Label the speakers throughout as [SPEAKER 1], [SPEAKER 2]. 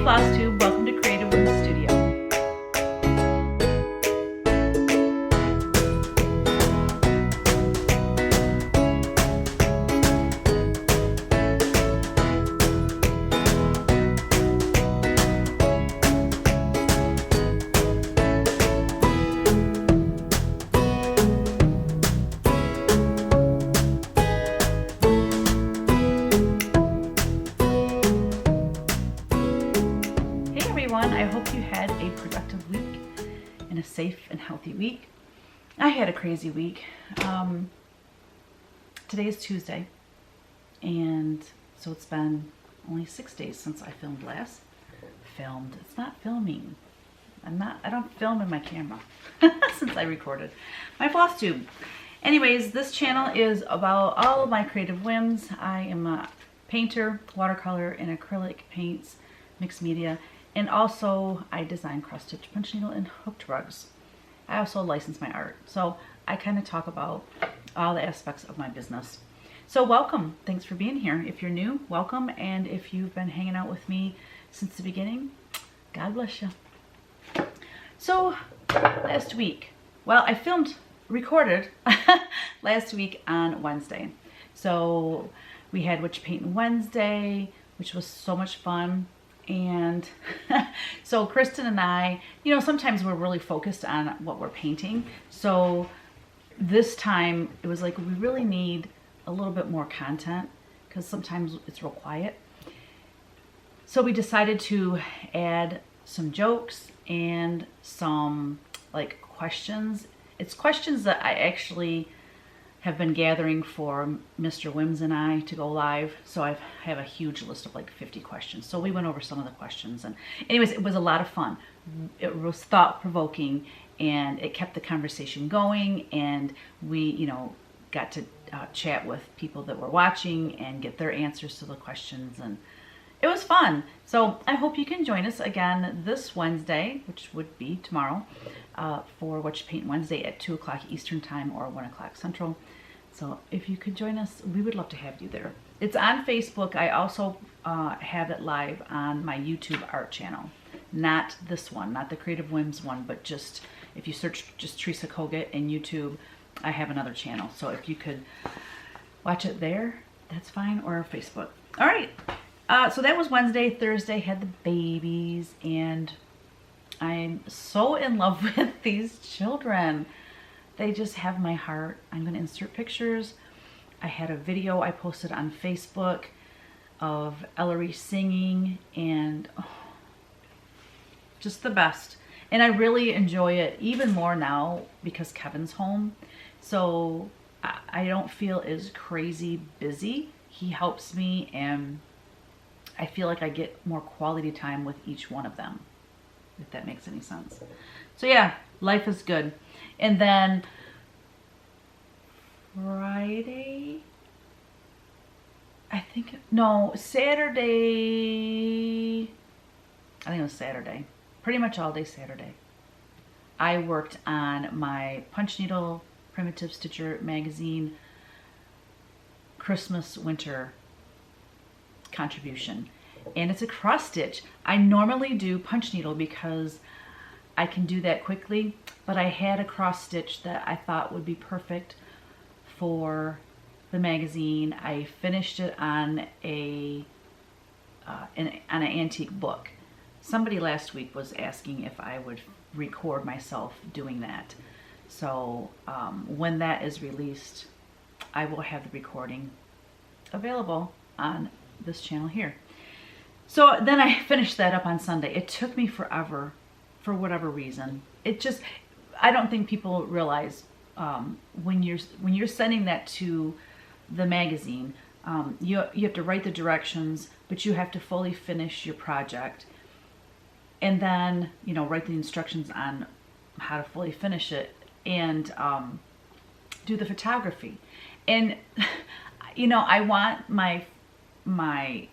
[SPEAKER 1] Flosstube, welcome to Creative Whims Studio. I hope you had a productive week and a safe and healthy week. I had a crazy week. Today is Tuesday, and so it's been only 6 days since I filmed last. Filmed. It's not filming. I don't film in my camera since I recorded my Flosstube. Anyways, this channel is about all of my creative whims. I am a painter, watercolor, and acrylic paints, mixed media. And also, I design cross-stitch, punch needle, and hooked rugs. I also license my art. So I kind of talk about all the aspects of my business. So welcome. Thanks for being here. If you're new, welcome. And if you've been hanging out with me since the beginning, God bless you. So last week, well, I recorded last week on Wednesday. So we had Witch Painting Wednesday, which was so much fun. And so Kristen and I, you know, sometimes we're really focused on what we're painting. So this time it was like, we really need a little bit more content because sometimes it's real quiet. So we decided to add some jokes and some like questions. It's questions that I actually have been gathering for Mr. Whims and I to go live. So I have a huge list of like 50 questions. So we went over some of the questions, and anyways, it was a lot of fun. It was thought-provoking, and it kept the conversation going, and we, you know, got to chat with people that were watching and get their answers to the questions, and it was fun. So I hope you can join us again this Wednesday, which would be tomorrow, for Witch Paint Wednesday at 2 o'clock Eastern Time or 1 o'clock Central. So if you could join us, we would love to have you there. It's on Facebook. I also have it live on my YouTube art channel. Not this one, not the Creative Whims one, but just if you search just Teresa Kogut in YouTube, I have another channel. So if you could watch it there, that's fine, or Facebook. All right. So that was Wednesday. Thursday had the babies, and I'm so in love with these children. They just have my heart. I'm going to insert pictures. I had a video I posted on Facebook of Ellery singing, and oh, just the best. And I really enjoy it even more now because Kevin's home. So I don't feel as crazy busy. He helps me, and I feel like I get more quality time with each one of them, if that makes any sense. So yeah, life is good. And then Friday, Saturday, I think it was Saturday, pretty much all day Saturday, I worked on my Punchneedle Primitive Stitcher magazine Christmas winter contribution, and it's a cross stitch. I normally do punch needle because I can do that quickly, but I had a cross stitch that I thought would be perfect for the magazine. I finished it on an antique book. Somebody last week was asking if I would record myself doing that. So when that is released, I will have the recording available on this channel here. So then I finished that up on Sunday. It took me forever for whatever reason. It just, I don't think people realize when you're sending that to the magazine, you have to write the directions, but you have to fully finish your project, and then, you know, write the instructions on how to fully finish it, and do the photography. And you know, I want my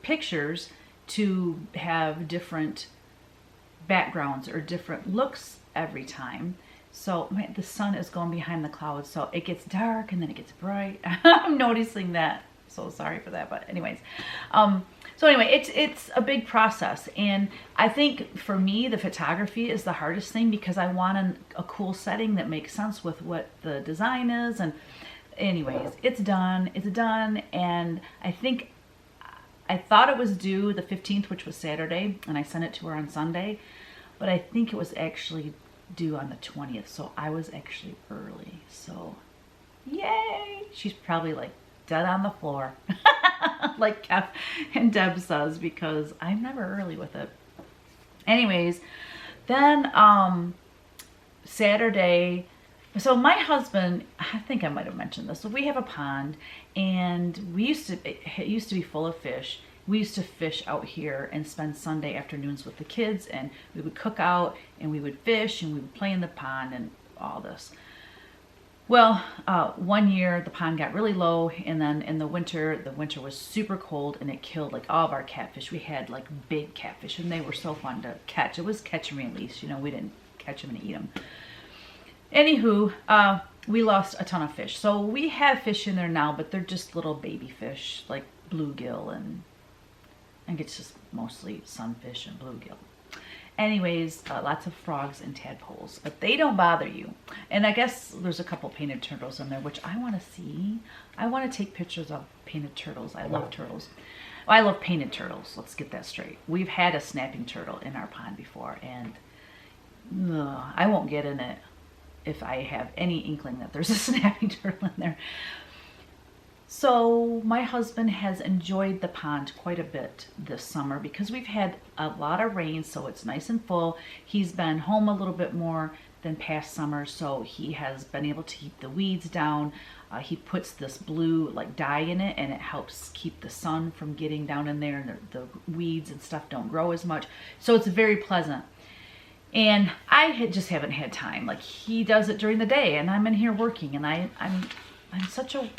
[SPEAKER 1] pictures to have different backgrounds or different looks every time. So man, the sun is going behind the clouds, so it gets dark and then it gets bright. I'm noticing that, so sorry for that, but anyways, So anyway, it's a big process, and I think for me the photography is the hardest thing because I want a cool setting that makes sense with what the design is. And anyways, it's done, and I thought it was due the 15th, which was Saturday, and I sent it to her on Sunday, but I think it was actually due on the 20th, so I was actually early. So yay, she's probably like dead on the floor like Kev and Deb says, because I'm never early with it. Anyways, then Saturday, so my husband, I think I might have mentioned this, so we have a pond, and it used to be full of fish. We used to fish out here and spend Sunday afternoons with the kids, and we would cook out and we would fish and we would play in the pond and all this. Well, one year the pond got really low, and then in the winter was super cold, and it killed like all of our catfish. We had like big catfish, and they were so fun to catch. It was catch and release, you know, we didn't catch them and eat them. Anywho, we lost a ton of fish. So we have fish in there now, but they're just little baby fish like bluegill, and I think it's just mostly sunfish and bluegill. Anyways, lots of frogs and tadpoles, but they don't bother you. And I guess there's a couple painted turtles in there, which I want to see. I want to take pictures of painted turtles. I love turtles. Well, I love painted turtles. Let's get that straight. We've had a snapping turtle in our pond before, and I won't get in it if I have any inkling that there's a snapping turtle in there. So my husband has enjoyed the pond quite a bit this summer because we've had a lot of rain, so it's nice and full. He's been home a little bit more than past summer, so he has been able to keep the weeds down. He puts this blue like dye in it, and it helps keep the sun from getting down in there, and the weeds and stuff don't grow as much. So it's very pleasant. And I just haven't had time. Like, he does it during the day, and I'm in here working, and I'm such a,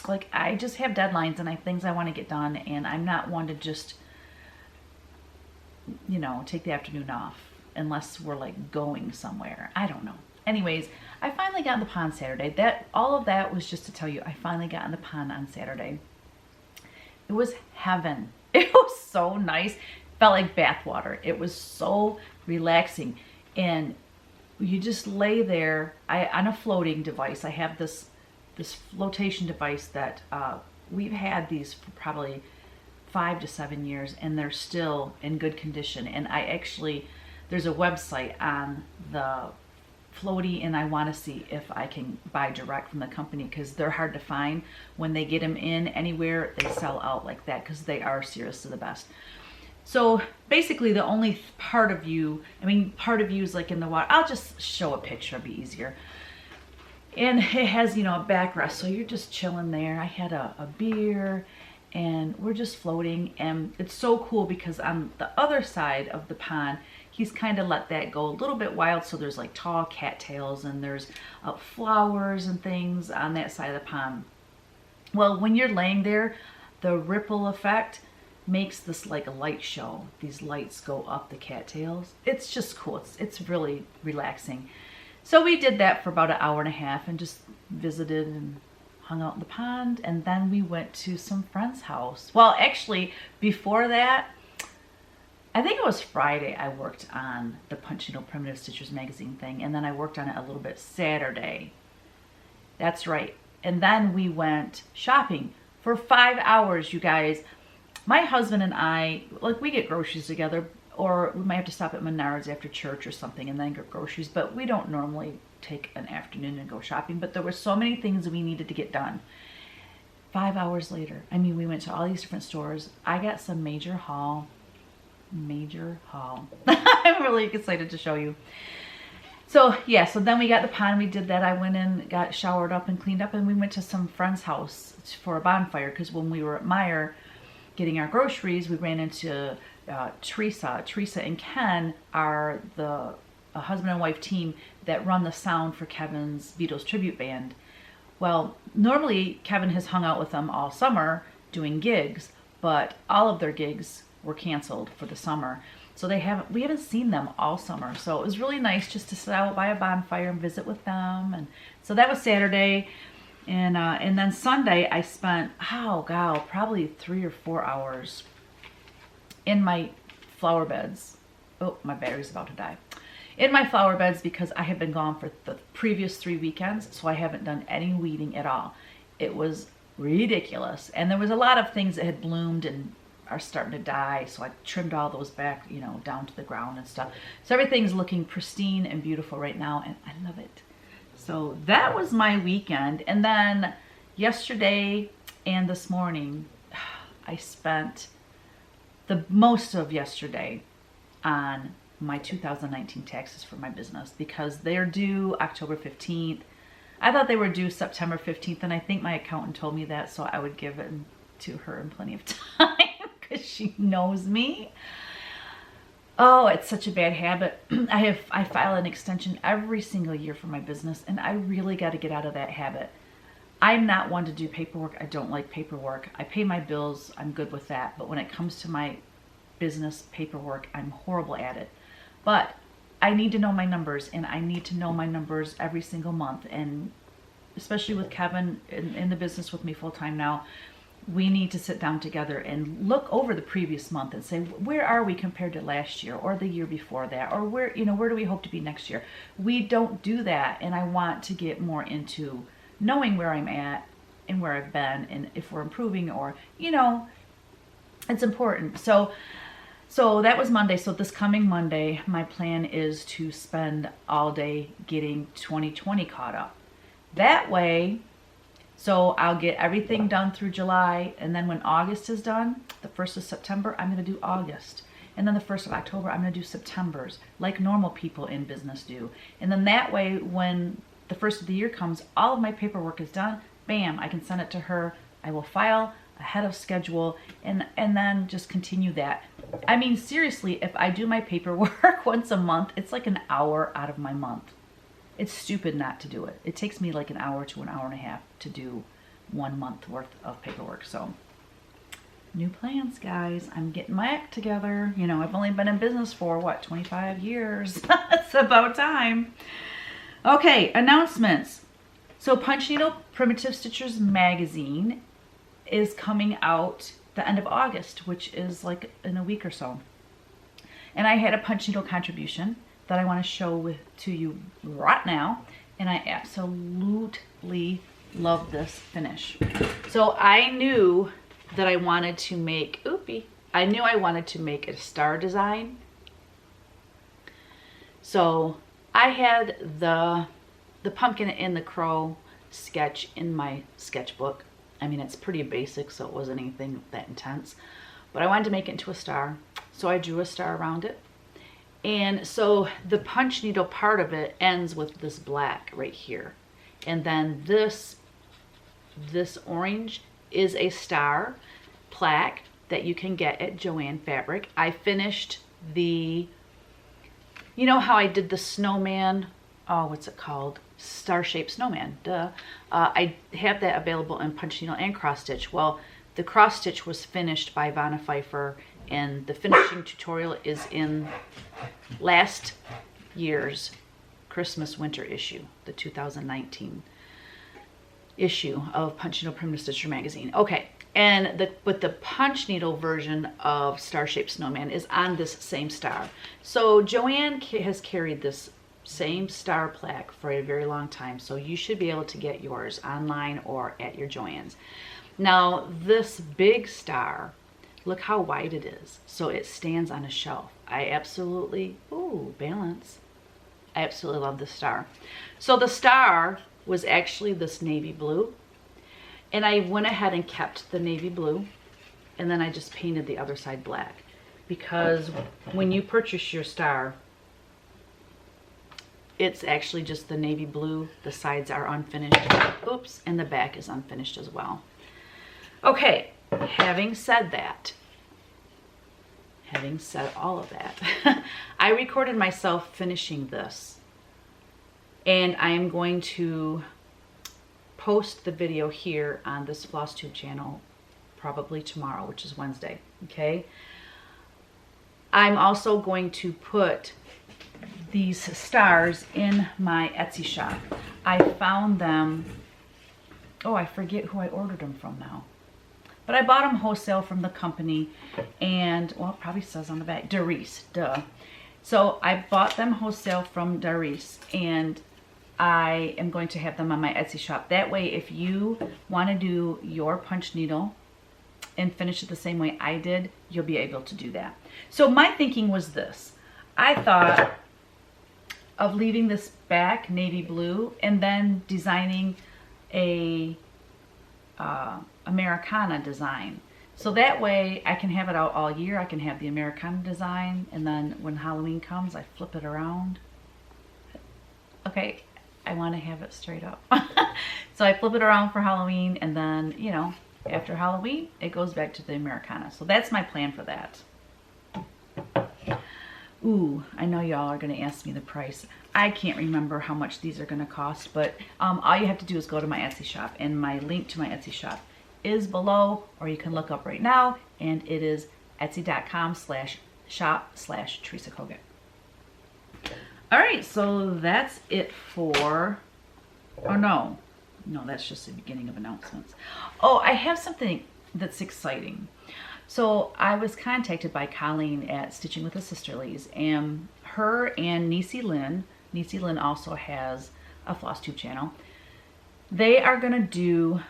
[SPEAKER 1] like, I just have deadlines and things I want to get done, and I'm not one to just, you know, take the afternoon off unless we're like going somewhere. I don't know. Anyways, I finally got in the pond Saturday. All of that was just to tell you I finally got in the pond on Saturday. It was heaven. It was so nice. Felt like bath water. It was so relaxing, and you just lay there. On a floating device. I have this flotation device that we've had these for probably 5 to 7 years, and they're still in good condition. And there's a website on the floaty, and I want to see if I can buy direct from the company, because they're hard to find. When they get them in anywhere, they sell out like that, because they are seriously the best. So basically the only part of you is like in the water. I'll just show a picture, it'll be easier. And it has, you know, a backrest, so you're just chilling there. I had a beer, and we're just floating, and it's so cool because on the other side of the pond, he's kind of let that go a little bit wild, so there's like tall cattails, and there's flowers and things on that side of the pond. Well, when you're laying there, the ripple effect makes this like a light show. These lights go up the cattails. It's just cool. It's really relaxing. So we did that for about an hour and a half and just visited and hung out in the pond, and then we went to some friend's house. Well, actually, before that, I think it was Friday, I worked on the Punchneedle Primitive Stitchers magazine thing, and then I worked on it a little bit Saturday. That's right. And then we went shopping for 5 hours, you guys. My husband and I, like, we get groceries together, or we might have to stop at Menards after church or something and then get groceries, but we don't normally take an afternoon and go shopping. But there were so many things we needed to get done. 5 hours later, I mean, we went to all these different stores. I got some major haul. I'm really excited to show you. So yeah, so then we got the pond, we did that. I went in, got showered up and cleaned up, and we went to some friend's house for a bonfire, because when we were at Meijer getting our groceries, we ran into Teresa. Teresa and Ken are the husband and wife team that run the sound for Kevin's Beatles tribute band. Well, normally Kevin has hung out with them all summer doing gigs, but all of their gigs were canceled for the summer. So we haven't seen them all summer. So it was really nice just to sit out by a bonfire and visit with them. And so that was Saturday. And then Sunday I spent, probably 3 or 4 hours in my flower beds. Oh, my battery's about to die. In my flower beds because I have been gone for the previous 3 weekends, so I haven't done any weeding at all. It was ridiculous. And there was a lot of things that had bloomed and are starting to die, so I trimmed all those back, you know, down to the ground and stuff. So everything's looking pristine and beautiful right now, and I love it. So that was my weekend. And then yesterday and this morning, I spent the most of yesterday on my 2019 taxes for my business because they're due October 15th. I thought they were due September 15th, and I think my accountant told me that, so I would give it to her in plenty of time because she knows me. Oh, it's such a bad habit. I file an extension every single year for my business, and I really got to get out of that habit. I'm not one to do paperwork. I don't like paperwork. I pay my bills. I'm good with that. But when it comes to my business paperwork, I'm horrible at it. But I need to know my numbers, and I need to know my numbers every single month. And especially with Kevin in the business with me full-time now, we need to sit down together and look over the previous month and say, where are we compared to last year or the year before that? Or where, you know, where do we hope to be next year? We don't do that. And I want to get more into knowing where I'm at and where I've been and if we're improving or, you know, it's important. So that was Monday. So this coming Monday, my plan is to spend all day getting 2020 caught up. That way, so I'll get everything done through July, and then when August is done, the 1st of September, I'm going to do August. And then the 1st of October, I'm going to do September's, like normal people in business do. And then that way, when the 1st of the year comes, all of my paperwork is done, bam, I can send it to her. I will file ahead of schedule and then just continue that. I mean, seriously, if I do my paperwork once a month, it's like an hour out of my month. It's stupid not to do it. It takes me like an hour to an hour and a half to do 1 month worth of paperwork. So new plans, guys. I'm getting my act together. You know, I've only been in business for what, 25 years. It's about time. Okay, announcements. So Punchneedle Primitive Stitchers magazine is coming out the end of August, which is like in a week or so. And I had a Punchneedle contribution that I want to show to you right now, and I absolutely love this finish. So I knew that I wanted to make, I knew I wanted to make a star design. So I had the pumpkin and the crow sketch in my sketchbook. I mean, it's pretty basic, so it wasn't anything that intense, but I wanted to make it into a star. So I drew a star around it. And so the punch needle part of it ends with this black right here. And then this orange is a star plaque that you can get at Joann Fabric. I finished you know how I did the snowman? Oh, what's it called? Star-shaped snowman, duh. I have that available in punch needle and cross stitch. Well, the cross stitch was finished by Vanna Pfeiffer, and the finishing tutorial is in last year's Christmas winter issue, the 2019 issue of Punch Needle Primitive Stitcher magazine. Okay, and the punch needle version of Star-Shaped Snowman is on this same star. So Joann has carried this same star plaque for a very long time, so you should be able to get yours online or at your Joann's. Now this big star, look how wide it is. So it stands on a shelf. I absolutely, balance. I absolutely love this star. So the star was actually this navy blue. And I went ahead and kept the navy blue. And then I just painted the other side black. Because when you purchase your star, it's actually just the navy blue. The sides are unfinished. Oops, and the back is unfinished as well. Okay, having said that, having said all of that, I recorded myself finishing this, and I am going to post the video here on this Flosstube channel probably tomorrow, which is Wednesday, okay? I'm also going to put these stars in my Etsy shop. I found them, I forget who I ordered them from now. but I bought them wholesale from the company, and, well, it probably says on the back, Darice, duh. So I bought them wholesale from Darice, and I am going to have them on my Etsy shop. That way, if you want to do your punch needle and finish it the same way I did, you'll be able to do that. So my thinking was this. I thought of leaving this back navy blue and then designing a Americana design. So that way I can have it out all year. I can have the Americana design, and then when Halloween comes, I flip it around. Okay, I want to have it straight up. So I flip it around for Halloween, and then, you know, after Halloween, it goes back to the Americana. So that's my plan for that. Ooh, I know y'all are going to ask me the price. I can't remember how much these are going to cost, but all you have to do is go to my Etsy shop, and my link to my Etsy shop is below, or you can look up right now, and it is etsy.com/shop/Teresa Kogut. All right, so that's it for, oh no, that's just the beginning of announcements. Oh, I have something that's exciting. So I was contacted by Colleen at Stitching with the Sisterlies, and her and Niecie Lynn also has a Flosstube channel. They are going to do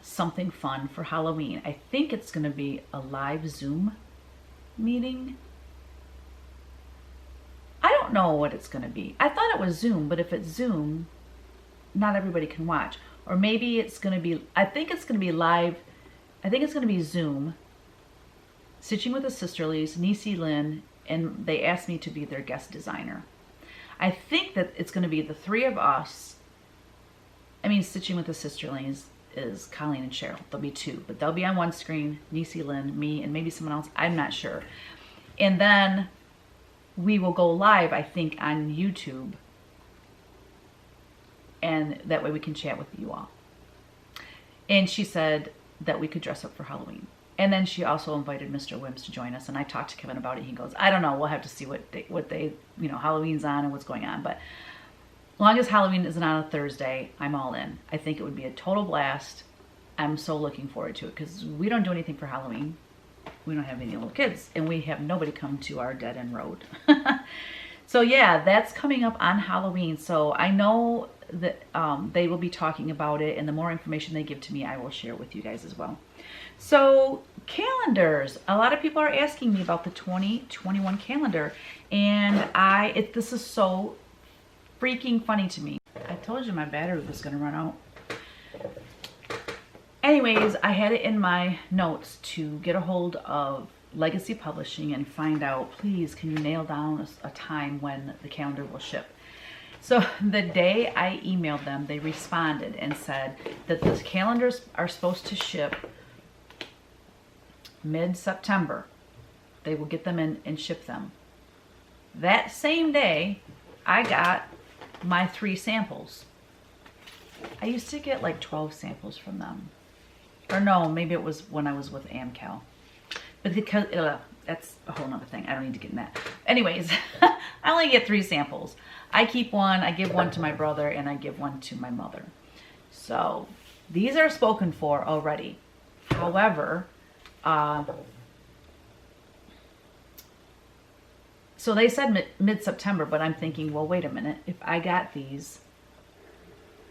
[SPEAKER 1] something fun for Halloween. I think it's going to be a live Zoom meeting. I don't know what it's going to be. I thought it was Zoom, but if it's Zoom, not everybody can watch. Or maybe it's going to be, I think it's going to be live. I think it's going to be Zoom. Stitching with the Sisterlies, Niecie Lynn, and they asked me to be their guest designer. I think that it's going to be the three of us. I mean, Stitching with the Sisterlies is Colleen and Cheryl. There'll be two, but they'll be on one screen. Niecie Lynn, me, and maybe someone else. I'm not sure. And then we will go live, I think, on YouTube. And that way we can chat with you all. And she said that we could dress up for Halloween. And then she also invited Mr. Wims to join us, and I talked to Kevin about it. He goes, I don't know, we'll have to see what they, you know, Halloween's on and what's going on. But as long as Halloween isn't on a Thursday, I'm all in. I think it would be a total blast. I'm so looking forward to it, because we don't do anything for Halloween. We don't have any little kids, and we have nobody come to our dead end road. So yeah, that's coming up on Halloween. So I know that they will be talking about it, and the more information they give to me, I will share with you guys as well. So calendars. A lot of people are asking me about the 2021 calendar, and this is so freaking funny to me. I told you my battery was going to run out. Anyways, I had it in my notes to get a hold of Legacy Publishing and find out, please, can you nail down a time when the calendar will ship? So the day I emailed them, they responded and said that the calendars are supposed to ship mid-September. They will get them in and ship them. That same day, I got my 3 samples. I used to get like 12 samples from them. Or no, maybe it was when I was with Amcal. But because, that's a whole nother thing. I don't need to get in that. Anyways, I only get 3 samples. I keep one, I give one to my brother, and I give one to my mother. So these are spoken for already. However, so they said mid-September, but I'm thinking, well, wait a minute. If I got these,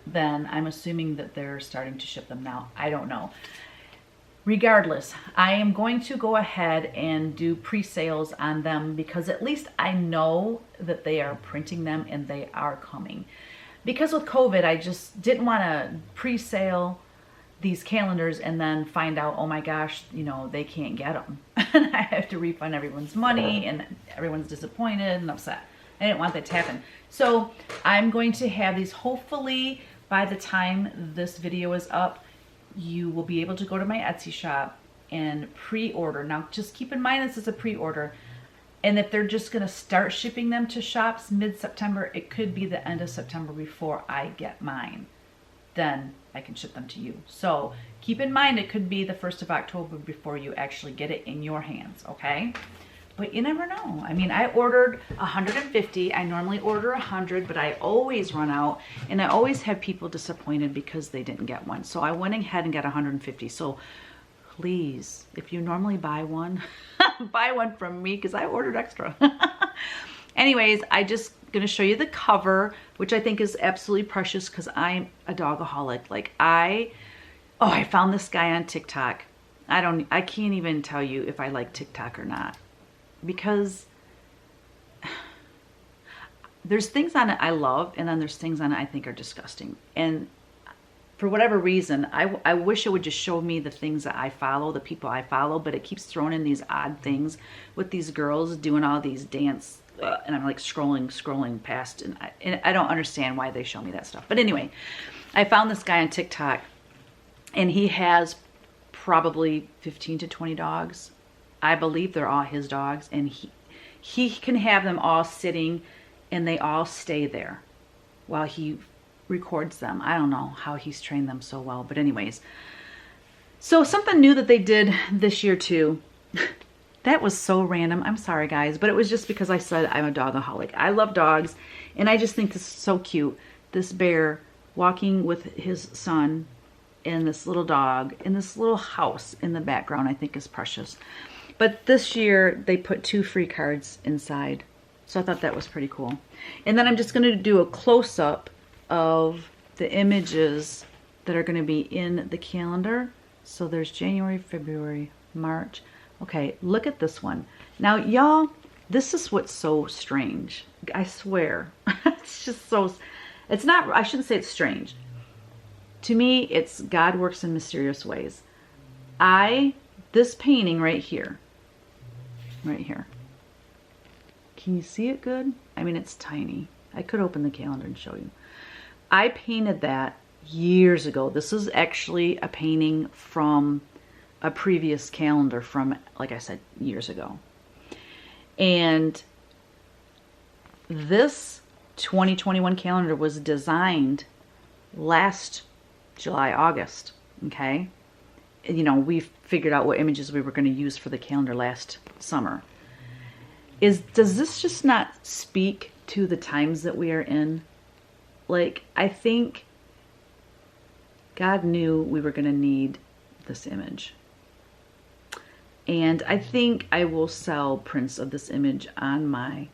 [SPEAKER 1] then I'm assuming that they're starting to ship them now. I don't know. Regardless, I am going to go ahead and do pre-sales on them, because at least I know that they are printing them and they are coming. Because with COVID, I just didn't want to pre-sale these calendars and then find out, oh my gosh, you know, they can't get them. And I have to refund everyone's money, and everyone's disappointed and upset. I didn't want that to happen. So I'm going to have these, hopefully by the time this video is up, you will be able to go to my Etsy shop and pre-order. Now just keep in mind this is a pre-order, and if they're just going to start shipping them to shops mid-September, it could be the end of September before I get mine. Then I can ship them to you. So keep in mind it could be the 1st of October before you actually get it in your hands, okay? But you never know. I mean, I ordered 150. I normally order 100, but I always run out, and I always have people disappointed because they didn't get one. So I went ahead and got 150. So please, if you normally buy one, buy one from me because I ordered extra. Anyways, I just gonna show you the cover, which I think is absolutely precious because I'm a dogaholic. Like I found this guy on TikTok. I can't even tell you if I like TikTok or not, because there's things on it I love, and then there's things on it I think are disgusting. And for whatever reason, I wish it would just show me the things that I follow, the people I follow, but it keeps throwing in these odd things with these girls doing all these dance, and I'm like scrolling past, and I don't understand why they show me that stuff. But anyway, I found this guy on TikTok, and he has probably 15 to 20 dogs. I believe they're all his dogs, and he can have them all sitting, and they all stay there while he records them. I don't know how he's trained them so well, but anyways. So something new that they did this year too. That was so random. I'm sorry guys, but it was just because I said I'm a dogaholic. I love dogs, and I just think this is so cute. This bear walking with his son and this little dog in this little house in the background, I think is precious. But this year they put 2 free cards inside. So I thought that was pretty cool. And then I'm just going to do a close-up of the images that are going to be in the calendar. So there's January, February, March. Okay, look at this one. Now, y'all, this is what's so strange. I swear. It's just so... It's not... I shouldn't say it's strange. To me, it's God works in mysterious ways. This painting right here. Right here. Can you see it good? I mean, it's tiny. I could open the calendar and show you. I painted that years ago. This is actually a painting from a previous calendar from, like I said, years ago. And this 2021 calendar was designed last July, August, okay? You know, we figured out what images we were going to use for the calendar last summer. Does this just not speak to the times that we are in? Like, I think God knew we were going to need this image. And I think I will sell prints of this image on my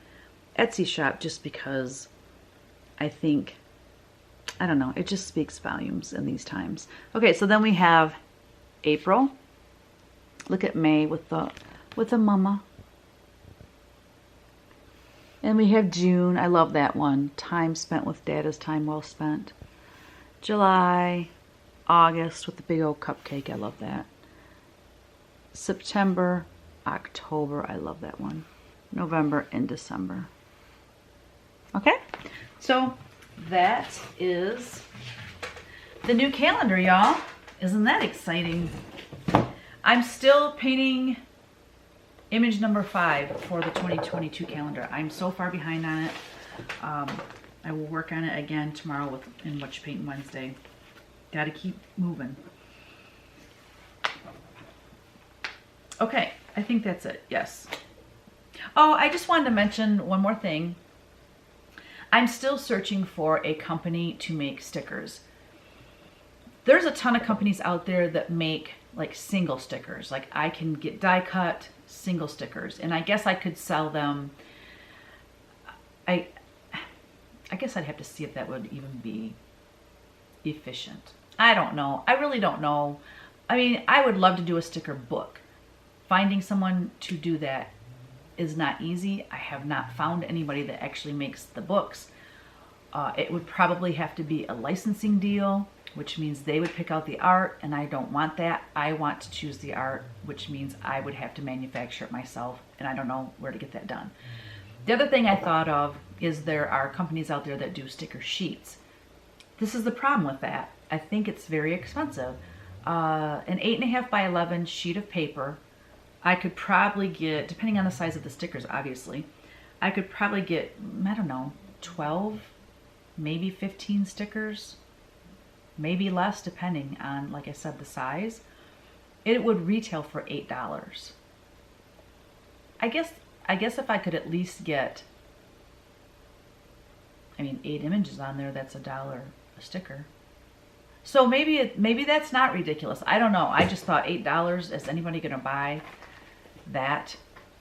[SPEAKER 1] Etsy shop just because I think, I don't know, it just speaks volumes in these times. Okay, so then we have April. Look at May with the mama. And we have June. I love that one. Time spent with Dad is time well spent. July, August with the big old cupcake. I love that. September, October. I love that one. November and December. Okay, so that is the new calendar, y'all. Isn't that exciting? I'm still painting image number 5 for the 2022 calendar. I'm so far behind on it. I will work on it again tomorrow in What You Paint Wednesday. Gotta keep moving. Okay, I think that's it. Yes. Oh, I just wanted to mention one more thing. I'm still searching for a company to make stickers. There's a ton of companies out there that make like single stickers. Like I can get die cut single stickers, and I guess I could sell them. I guess I'd have to see if that would even be efficient. I don't know. I really don't know. I mean, I would love to do a sticker book. Finding someone to do that is not easy. I have not found anybody that actually makes the books. It would probably have to be a licensing deal, which means they would pick out the art, and I don't want that. I want to choose the art, which means I would have to manufacture it myself, and I don't know where to get that done. The other thing I thought of is there are companies out there that do sticker sheets. This is the problem with that. I think it's very expensive. An 8.5 by 11 sheet of paper, I could probably get, depending on the size of the stickers, obviously, I could probably get, I don't know, 12, maybe 15 stickers. Maybe less, depending on, like I said, the size. It would retail for $8. I guess if I could at least get, 8 images on there, that's $1 a sticker. So maybe that's not ridiculous. I don't know. I just thought $8. Is anybody going to buy that?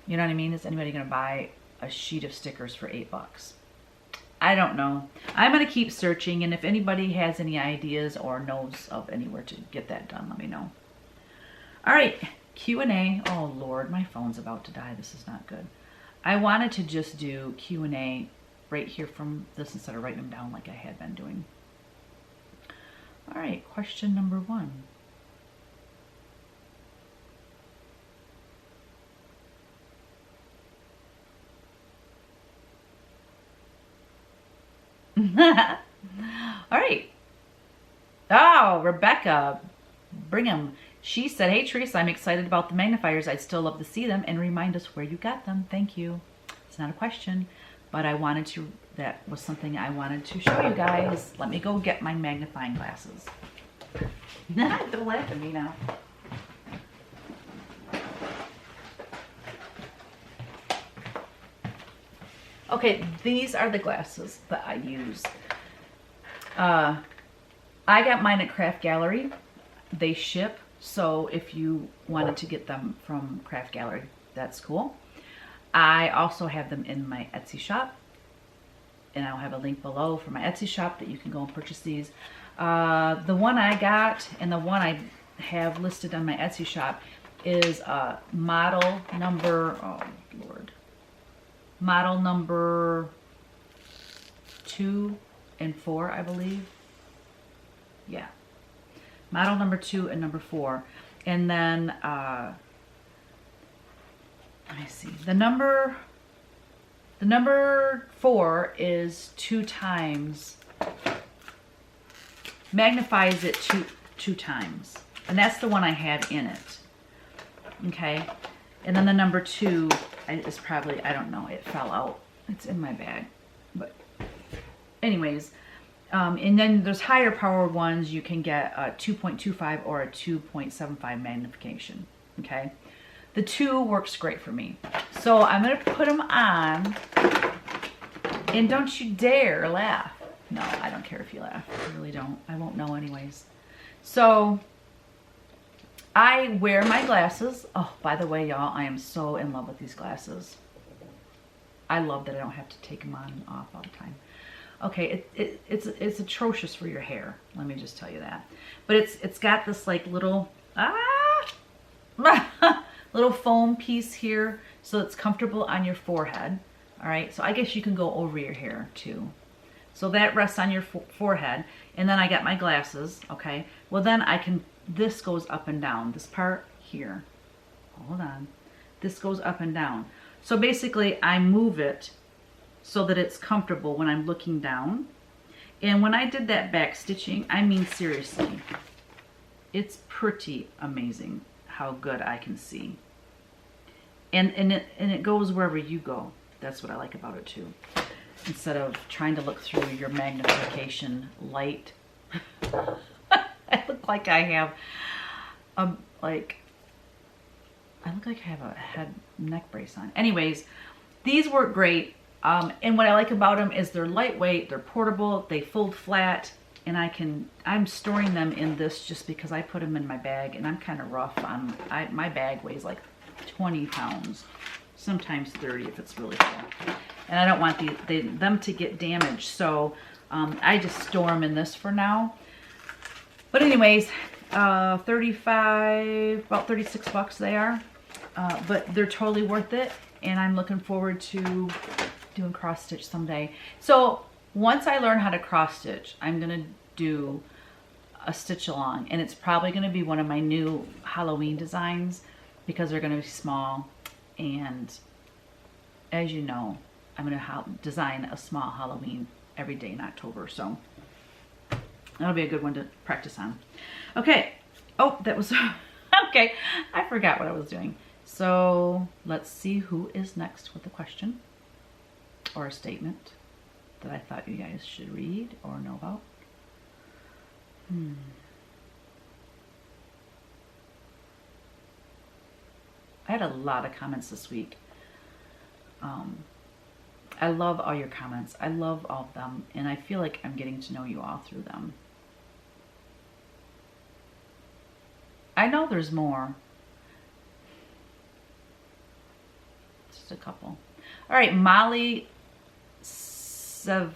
[SPEAKER 1] You know what I mean? Is anybody going to buy a sheet of stickers for $8? I don't know. I'm going to keep searching, and if anybody has any ideas or knows of anywhere to get that done, let me know. All right, Q&A. Oh, Lord, my phone's about to die. This is not good. I wanted to just do Q&A right here from this instead of writing them down like I had been doing. All right, question number 1. All right. Oh, Rebecca Brigham. She said, hey, Teresa, I'm excited about the magnifiers. I'd still love to see them and remind us where you got them. Thank you. It's not a question, but that was something I wanted to show you guys. Let me go get my magnifying glasses. Don't laugh at me now. Okay, these are the glasses that I use. I got mine at Craft Gallery. They ship, so if you wanted to get them from Craft Gallery, that's cool. I also have them in my Etsy shop, and I'll have a link below for my Etsy shop that you can go and purchase these. The one I got and the one I have listed on my Etsy shop is model number, oh Lord, model number 2 and 4, I believe. Yeah, model number 2 and number 4. And then let me see, the number 4 is 2 times, magnifies it two times, and that's the one I have in it. Okay, and then the number 2 is probably, I don't know, it fell out. It's in my bag, but anyways, and then there's higher powered ones. You can get a 2.25 or a 2.75 magnification. Okay, the 2 works great for me, so I'm gonna put them on, and don't you dare laugh. No, I don't care if you laugh. I really don't. I won't know anyways. So I wear my glasses. Oh, by the way, y'all, I am so in love with these glasses. I love that I don't have to take them on and off all the time. Okay, it's atrocious for your hair. Let me just tell you that. But it's got this like little little foam piece here, so it's comfortable on your forehead. All right, so I guess you can go over your hair too. So that rests on your forehead, and then I got my glasses. Okay, well then this goes up and down. This part here, hold on, this goes up and down. So basically I move it so that it's comfortable when I'm looking down. And when I did that back stitching, I mean seriously, it's pretty amazing how good I can see. And it goes wherever you go. That's what I like about it too. Instead of trying to look through your magnification light. I look like I have a head neck brace on. Anyways, these work great. And what I like about them is they're lightweight, they're portable, they fold flat, and I'm storing them in this just because I put them in my bag, and I'm kind of rough on, my bag weighs like 20 pounds, sometimes 30 if it's really full. And I don't want them to get damaged, so I just store them in this for now. But anyways, about 36 bucks they are, but they're totally worth it, and I'm looking forward to doing cross stitch someday. So once I learn how to cross stitch, I'm gonna do a stitch along, and it's probably gonna be one of my new Halloween designs because they're gonna be small, and as you know, I'm gonna design a small Halloween every day in October, so that'll be a good one to practice on. Okay, oh, that was, okay, I forgot what I was doing. So let's see who is next with the question or a statement that I thought you guys should read or know about. I had a lot of comments this week. I love all your comments. I love all of them, and I feel like I'm getting to know you all through them. I know there's more. Just a couple. All right, Molly Sevzik.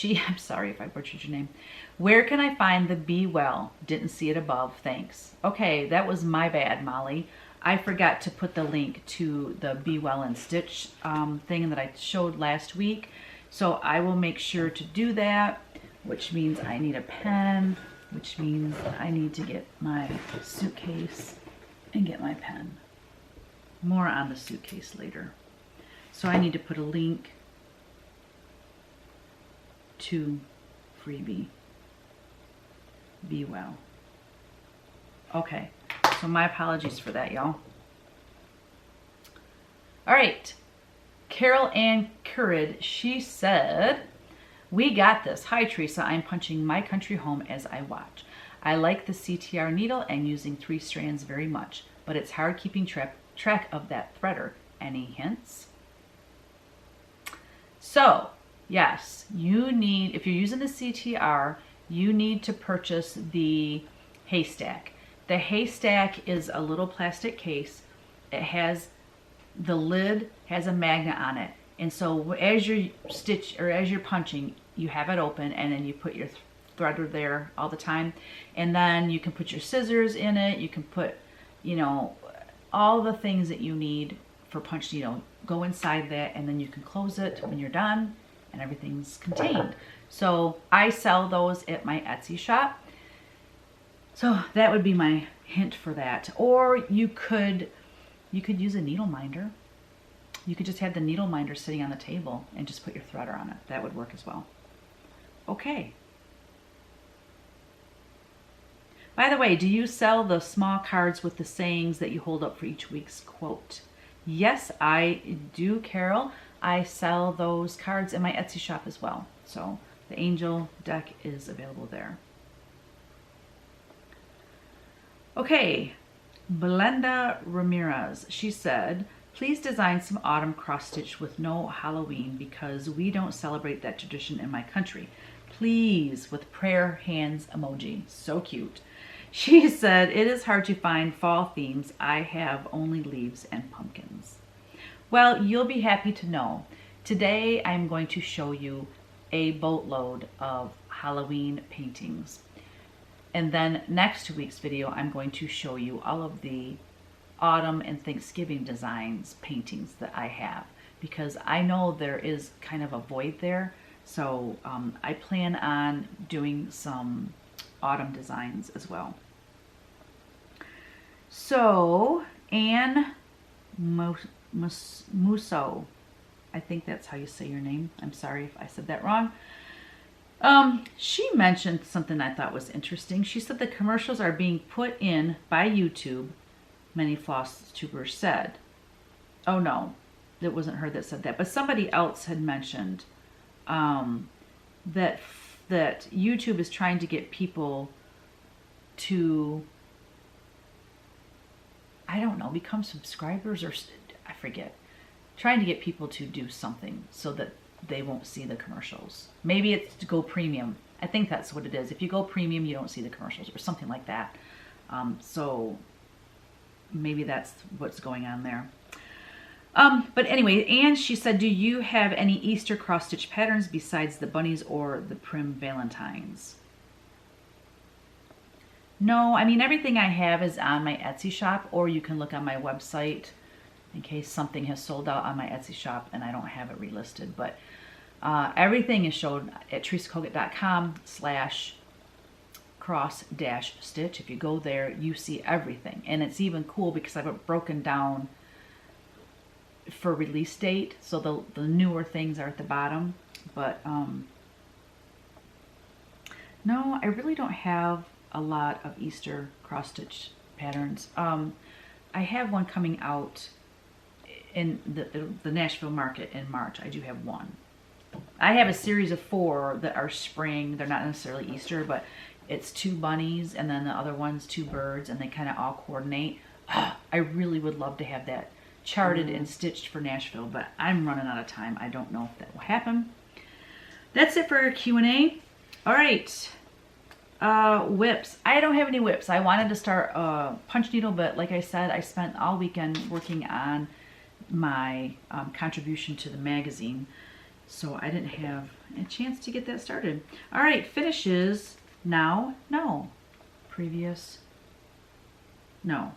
[SPEAKER 1] I'm sorry if I butchered your name. Where can I find the Be Well? Didn't see it above. Thanks. Okay, that was my bad, Molly. I forgot to put the link to the Be Well and Stitch thing that I showed last week. So I will make sure to do that, which means I need a pen, which means I need to get my suitcase and get my pen. More on the suitcase later. So I need to put a link to freebie. Be Well. Okay, so my apologies for that, y'all. All right, Carol Ann Currid, she said, we got this. Hi, Teresa. I'm punching My Country Home as I watch. I like the CTR needle and using 3 strands very much, but it's hard keeping track of that threader. Any hints? So, yes, you need, if you're using the CTR, you need to purchase the haystack. The haystack is a little plastic case. It has, the lid has a magnet on it. And so as you're as you're punching, you have it open and then you put your threader there all the time. And then you can put your scissors in it. You can put, you know, all the things that you need for Punchneedle go inside that, and then you can close it when you're done and everything's contained. So I sell those at my Etsy shop. So that would be my hint for that. Or you could use a needle minder. You could just have the needle minder sitting on the table and just put your threader on it. That would work as well. Okay. By the way, do you sell the small cards with the sayings that you hold up for each week's quote? Yes, I do, Carol. I sell those cards in my Etsy shop as well. So the angel deck is available there. Okay, Belinda Ramirez, she said, please design some autumn cross stitch with no Halloween because we don't celebrate that tradition in my country. Please, with prayer hands emoji. So cute. She said, it is hard to find fall themes. I have only leaves and pumpkins. Well, you'll be happy to know. Today, I'm going to show you a boatload of Halloween paintings. And then next week's video, I'm going to show you all of the autumn and Thanksgiving designs paintings that I have, because I know there is kind of a void there. So I plan on doing some autumn designs as well. So Anne Musso, I think that's how you say your name. I'm sorry if I said that wrong. She mentioned something I thought was interesting. She said the commercials are being put in by YouTube, many Flosstubers said. Oh no, it wasn't her that said that, but somebody else had mentioned that YouTube is trying to get people to, I don't know, become subscribers, or I forget, trying to get people to do something so that they won't see the commercials. Maybe it's to go premium. I think that's what it is. If you go premium, you don't see the commercials or something like that. So maybe that's what's going on there. But anyway, Anne, she said, do you have any Easter cross-stitch patterns besides the bunnies or the Prim Valentines? No, I mean, everything I have is on my Etsy shop, or you can look on my website in case something has sold out on my Etsy shop and I don't have it relisted. But everything is shown at teresacolgate.com/cross-stitch. If you go there, you see everything. And it's even cool because I've it broken down for release date. So the newer things are at the bottom. But no, I really don't have a lot of Easter cross-stitch patterns. I have one coming out in the Nashville market in March. I do have one. I have a series of 4 that are spring. They're not necessarily Easter, but it's 2 bunnies and then the other one's 2 birds, and they kind of all coordinate. I really would love to have that charted and stitched for Nashville, but I'm running out of time. I don't know if that will happen. That's it for Q&A. All right. Whips. I don't have any whips. I wanted to start Punchneedle, but like I said, I spent all weekend working on my contribution to the magazine, so I didn't have a chance to get that started. All right, finishes now. No. Previous. No.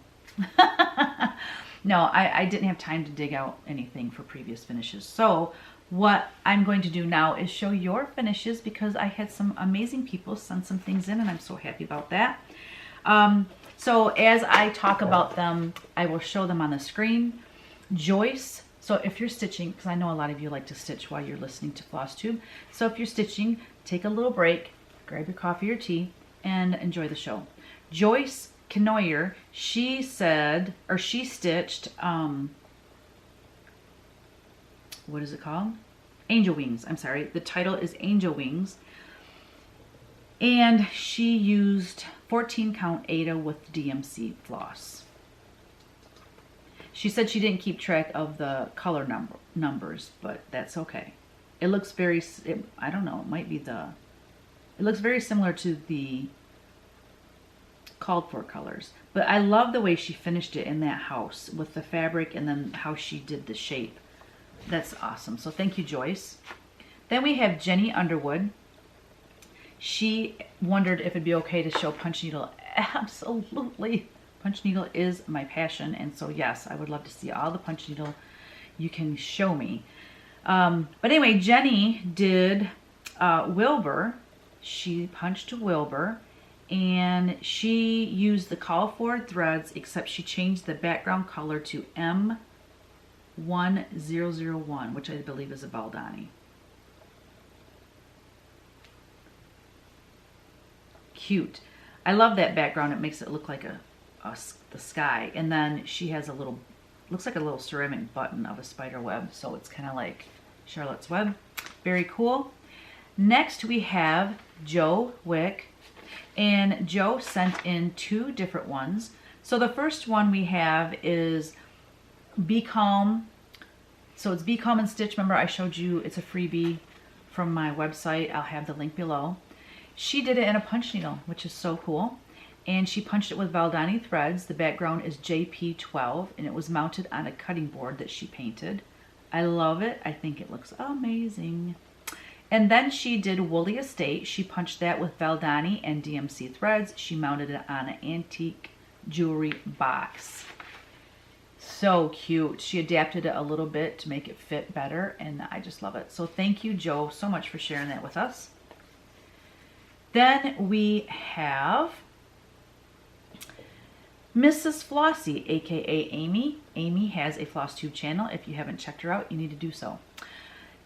[SPEAKER 1] No, I didn't have time to dig out anything for previous finishes. So what I'm going to do now is show your finishes, because I had some amazing people send some things in and I'm so happy about that. So as I talk about them, I will show them on the screen. Joyce, so if you're stitching, because I know a lot of you like to stitch while you're listening to Flosstube. So if you're stitching, take a little break, grab your coffee or tea, and enjoy the show. Joyce Knoyer, she said, or she stitched, what is it called? Angel Wings. I'm sorry. The title is Angel Wings. And she used 14 count Aida with DMC floss. She said she didn't keep track of the color numbers, but that's okay. It looks very, I don't know, it might be the, it looks very similar to the called for colors. But I love the way she finished it in that house with the fabric and then how she did the shape. That's awesome. So thank you, Joyce. Then we have Jenny Underwood. She wondered if it'd be okay to show Punchneedle. Absolutely. Punchneedle is my passion, and so yes, I would love to see all the Punchneedle you can show me. But anyway, Jenny did Wilbur. She punched a Wilbur, and she used the call forward threads, except she changed the background color to M1001, which I believe is a Baldani. Cute. I love that background. It makes it look like the sky. And then she has a little, looks like a little ceramic button of a spider web. So it's kind of like Charlotte's Web. Very cool. Next we have Joe Wick. And Joe sent in two different ones. So the first one we have is Be Calm. So it's Be Calm and Stitch. Remember I showed you it's a freebie from my website. I'll have the link below. She did it in a punch needle, which is so cool. And she punched it with Baldani threads. The background is JP12 and it was mounted on a cutting board that she painted. I love it. I think it looks amazing. And then she did Woolly Estate. She punched that with Baldani and DMC threads. She mounted it on an antique jewelry box. So cute. She adapted it a little bit to make it fit better, and I just love it. So thank you, Joe, so much for sharing that with us. Then we have Mrs. Flossy, aka Aimee. Aimee has a Flosstube channel. If you haven't checked her out, you need to do so.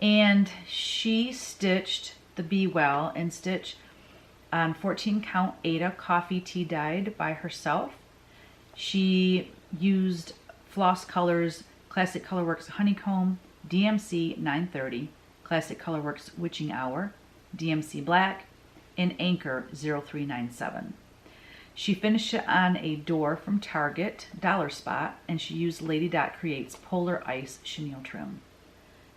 [SPEAKER 1] And she stitched the Be Well and Stitch on 14 count Aida coffee tea dyed by herself. She used Floss Colors Classic Colorworks Honeycomb, DMC 930, Classic Colorworks Witching Hour, DMC Black, and Anchor 0397. She finished it on a door from Target, Dollar Spot, and she used Lady Dot Creates Polar Ice Chenille trim.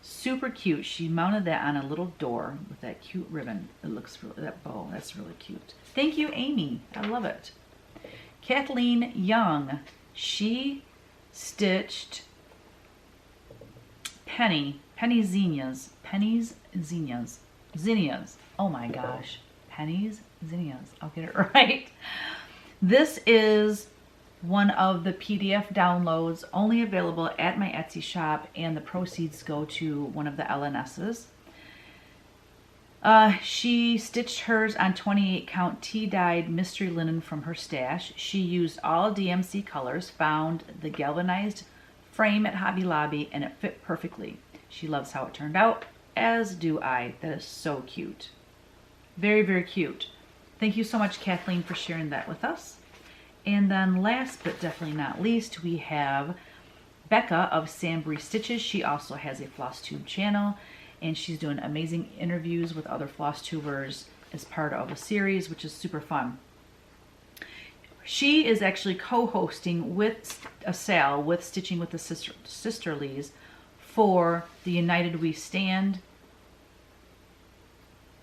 [SPEAKER 1] Super cute. She mounted that on a little door with that cute ribbon. It looks really, that bow, that's really cute. Thank you, Aimee. I love it. Kathleen Young, she stitched Penny's Zinnias. Oh my gosh. Penny's Zinnias. I'll get it right. This is one of the PDF downloads only available at my Etsy shop, and the proceeds go to one of the LNSs. She stitched hers on 28 count tea-dyed mystery linen from her stash. She used all DMC colors, found the galvanized frame at Hobby Lobby, and it fit perfectly. She loves how it turned out, as do I. That is so cute. Very, very cute. Thank you so much, Kathleen, for sharing that with us. And then last but definitely not least, we have Becca of Sambrie Stitches. She also has a Flosstube channel, and she's doing amazing interviews with other Flosstubers as part of a series, which is super fun. She is actually co-hosting with a sale with Stitching with the Sisterlies for the United We Stand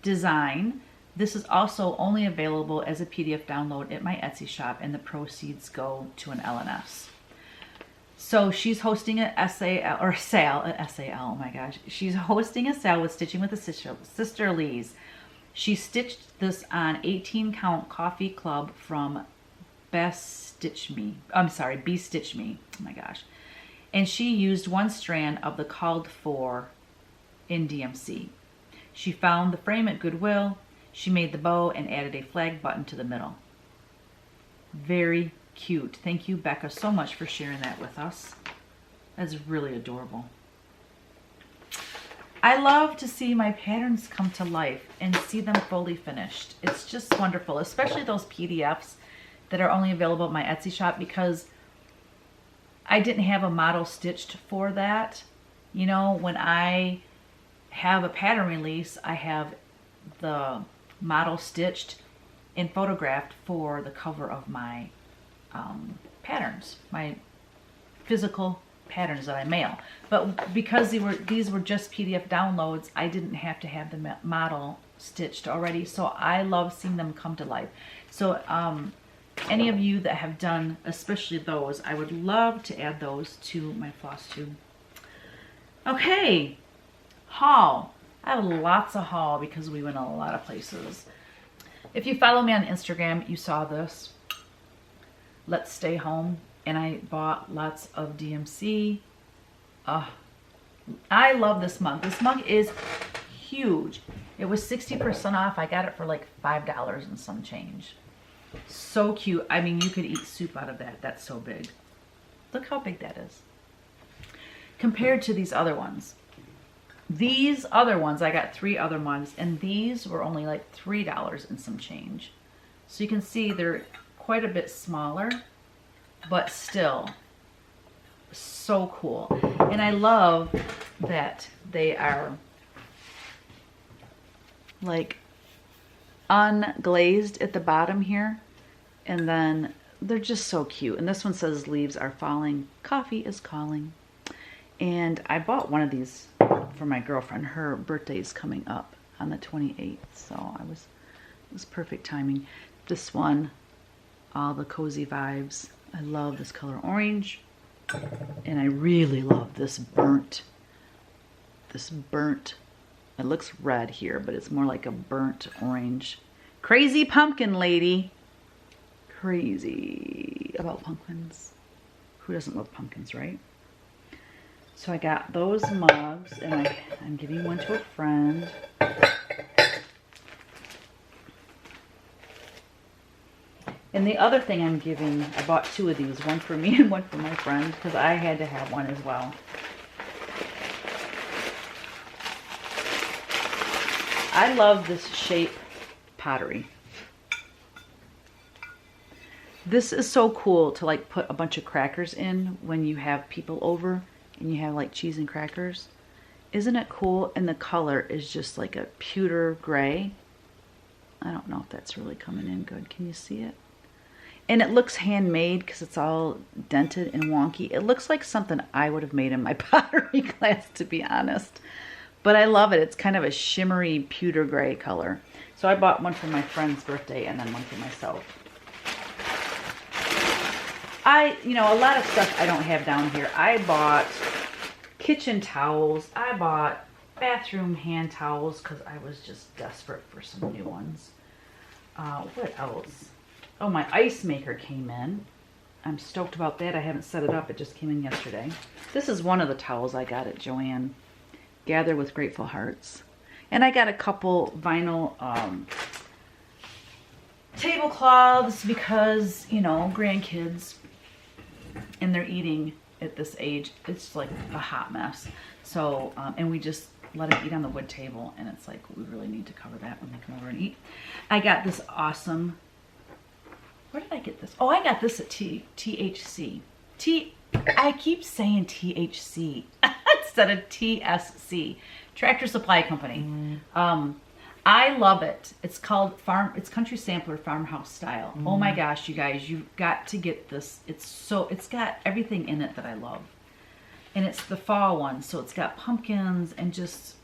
[SPEAKER 1] design This is also only available as a PDF download at my Etsy shop, and the proceeds go to an LNS. So she's hosting a SAL, oh my gosh. She's hosting a sale with Stitching with the Sisterlies. She stitched this on 18 count coffee club from Bestitch Me. I'm sorry, Bestitch Me. Oh my gosh. And she used one strand of the called for in DMC. She found the frame at Goodwill. She made the bow and added a flag button to the middle. Very cute. Thank you, Becca, so much for sharing that with us. That's really adorable. I love to see my patterns come to life and see them fully finished. It's just wonderful, especially those PDFs that are only available at my Etsy shop, because I didn't have a model stitched for that. You know, when I have a pattern release, I have the model stitched and photographed for the cover of my patterns, my physical patterns that I mail. But because these were just PDF downloads, I didn't have to have the model stitched already. So I love seeing them come to life. So any of you that have done, especially those, I would love to add those to my Flosstube. Okay, haul. I have lots of haul because we went a lot of places. If you follow me on Instagram, you saw this. Let's Stay Home. And I bought lots of DMC. I love this mug. This mug is huge. It was 60% off. I got it for like $5 and some change. So cute. I mean, you could eat soup out of that. That's so big. Look how big that is. Compared to these other ones. These other ones, I got 3 other mugs, and these were only like $3 and some change. So you can see they're quite a bit smaller, but still so cool. And I love that they are like unglazed at the bottom here, and then they're just so cute. And this one says leaves are falling, coffee is calling. And I bought one of these for my girlfriend. Her birthday is coming up on the 28th, so it was perfect timing. This one, all the cozy vibes. I love this color orange, and I really love this burnt. It looks red here, but it's more like a burnt orange. Crazy pumpkin lady. Crazy about pumpkins. Who doesn't love pumpkins, right? So I got those mugs, and I'm giving one to a friend. And the other thing I'm giving, I bought 2 of these, one for me and one for my friend, because I had to have one as well. I love this shape pottery. This is so cool to like put a bunch of crackers in when you have people over and you have like cheese and crackers. Isn't it cool? And the color is just like a pewter gray. I don't know if that's really coming in good. Can you see it? And it looks handmade because it's all dented and wonky. It looks like something I would have made in my pottery class, to be honest. But I love it. It's kind of a shimmery pewter gray color. So I bought one for my friend's birthday and then one for myself. You know, a lot of stuff I don't have down here. I bought kitchen towels. I bought bathroom hand towels because I was just desperate for some new ones. What else? Oh, my ice maker came in. I'm stoked about that. I haven't set it up. It just came in yesterday. This is one of the towels I got at Joann. Gather with Grateful Hearts. And I got a couple vinyl tablecloths because, you know, grandkids, and they're eating at this age. It's like a hot mess. So, and we just let them eat on the wood table, and it's like we really need to cover that when they come over and eat. I got this awesome... Where did I get this? Oh, I got this at THC. I keep saying THC instead of TSC. Tractor Supply Company. I love it. It's called it's Country Sampler Farmhouse Style. Oh my gosh, you guys, you've got to get this. It's got everything in it that I love. And it's the fall one, so it's got pumpkins and just,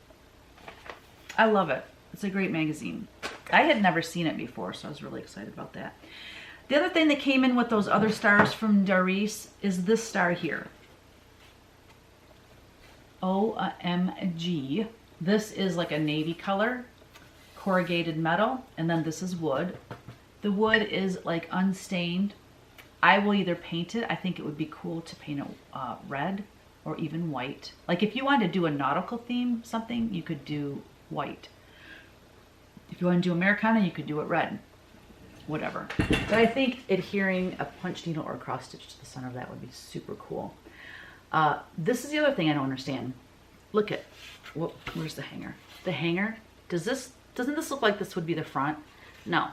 [SPEAKER 1] I love it. It's a great magazine. I had never seen it before, so I was really excited about that. The other thing that came in with those other stars from Doris is this star here. OMG. This is like a navy color, corrugated metal, and then this is wood. The wood is like unstained. I will either paint it. I think it would be cool to paint it red or even white. Like if you wanted to do a nautical theme, something, you could do white. If you want to do Americana, you could do it red. Whatever. But I think adhering a punch needle or a cross stitch to the center of that would be super cool. This is the other thing I don't understand. Look at, where's the hanger? The hanger, doesn't this look like this would be the front? No,